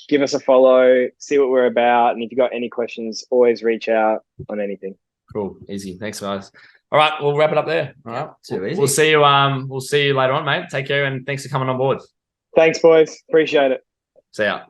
Give us a follow, see what we're about. And if you've got any questions, always reach out on anything. Cool. Easy. Thanks, guys. All right, we'll wrap it up there. All right. Too easy. We'll see you later on, mate. Take care and thanks for coming on board. Thanks, boys. Appreciate it. See ya.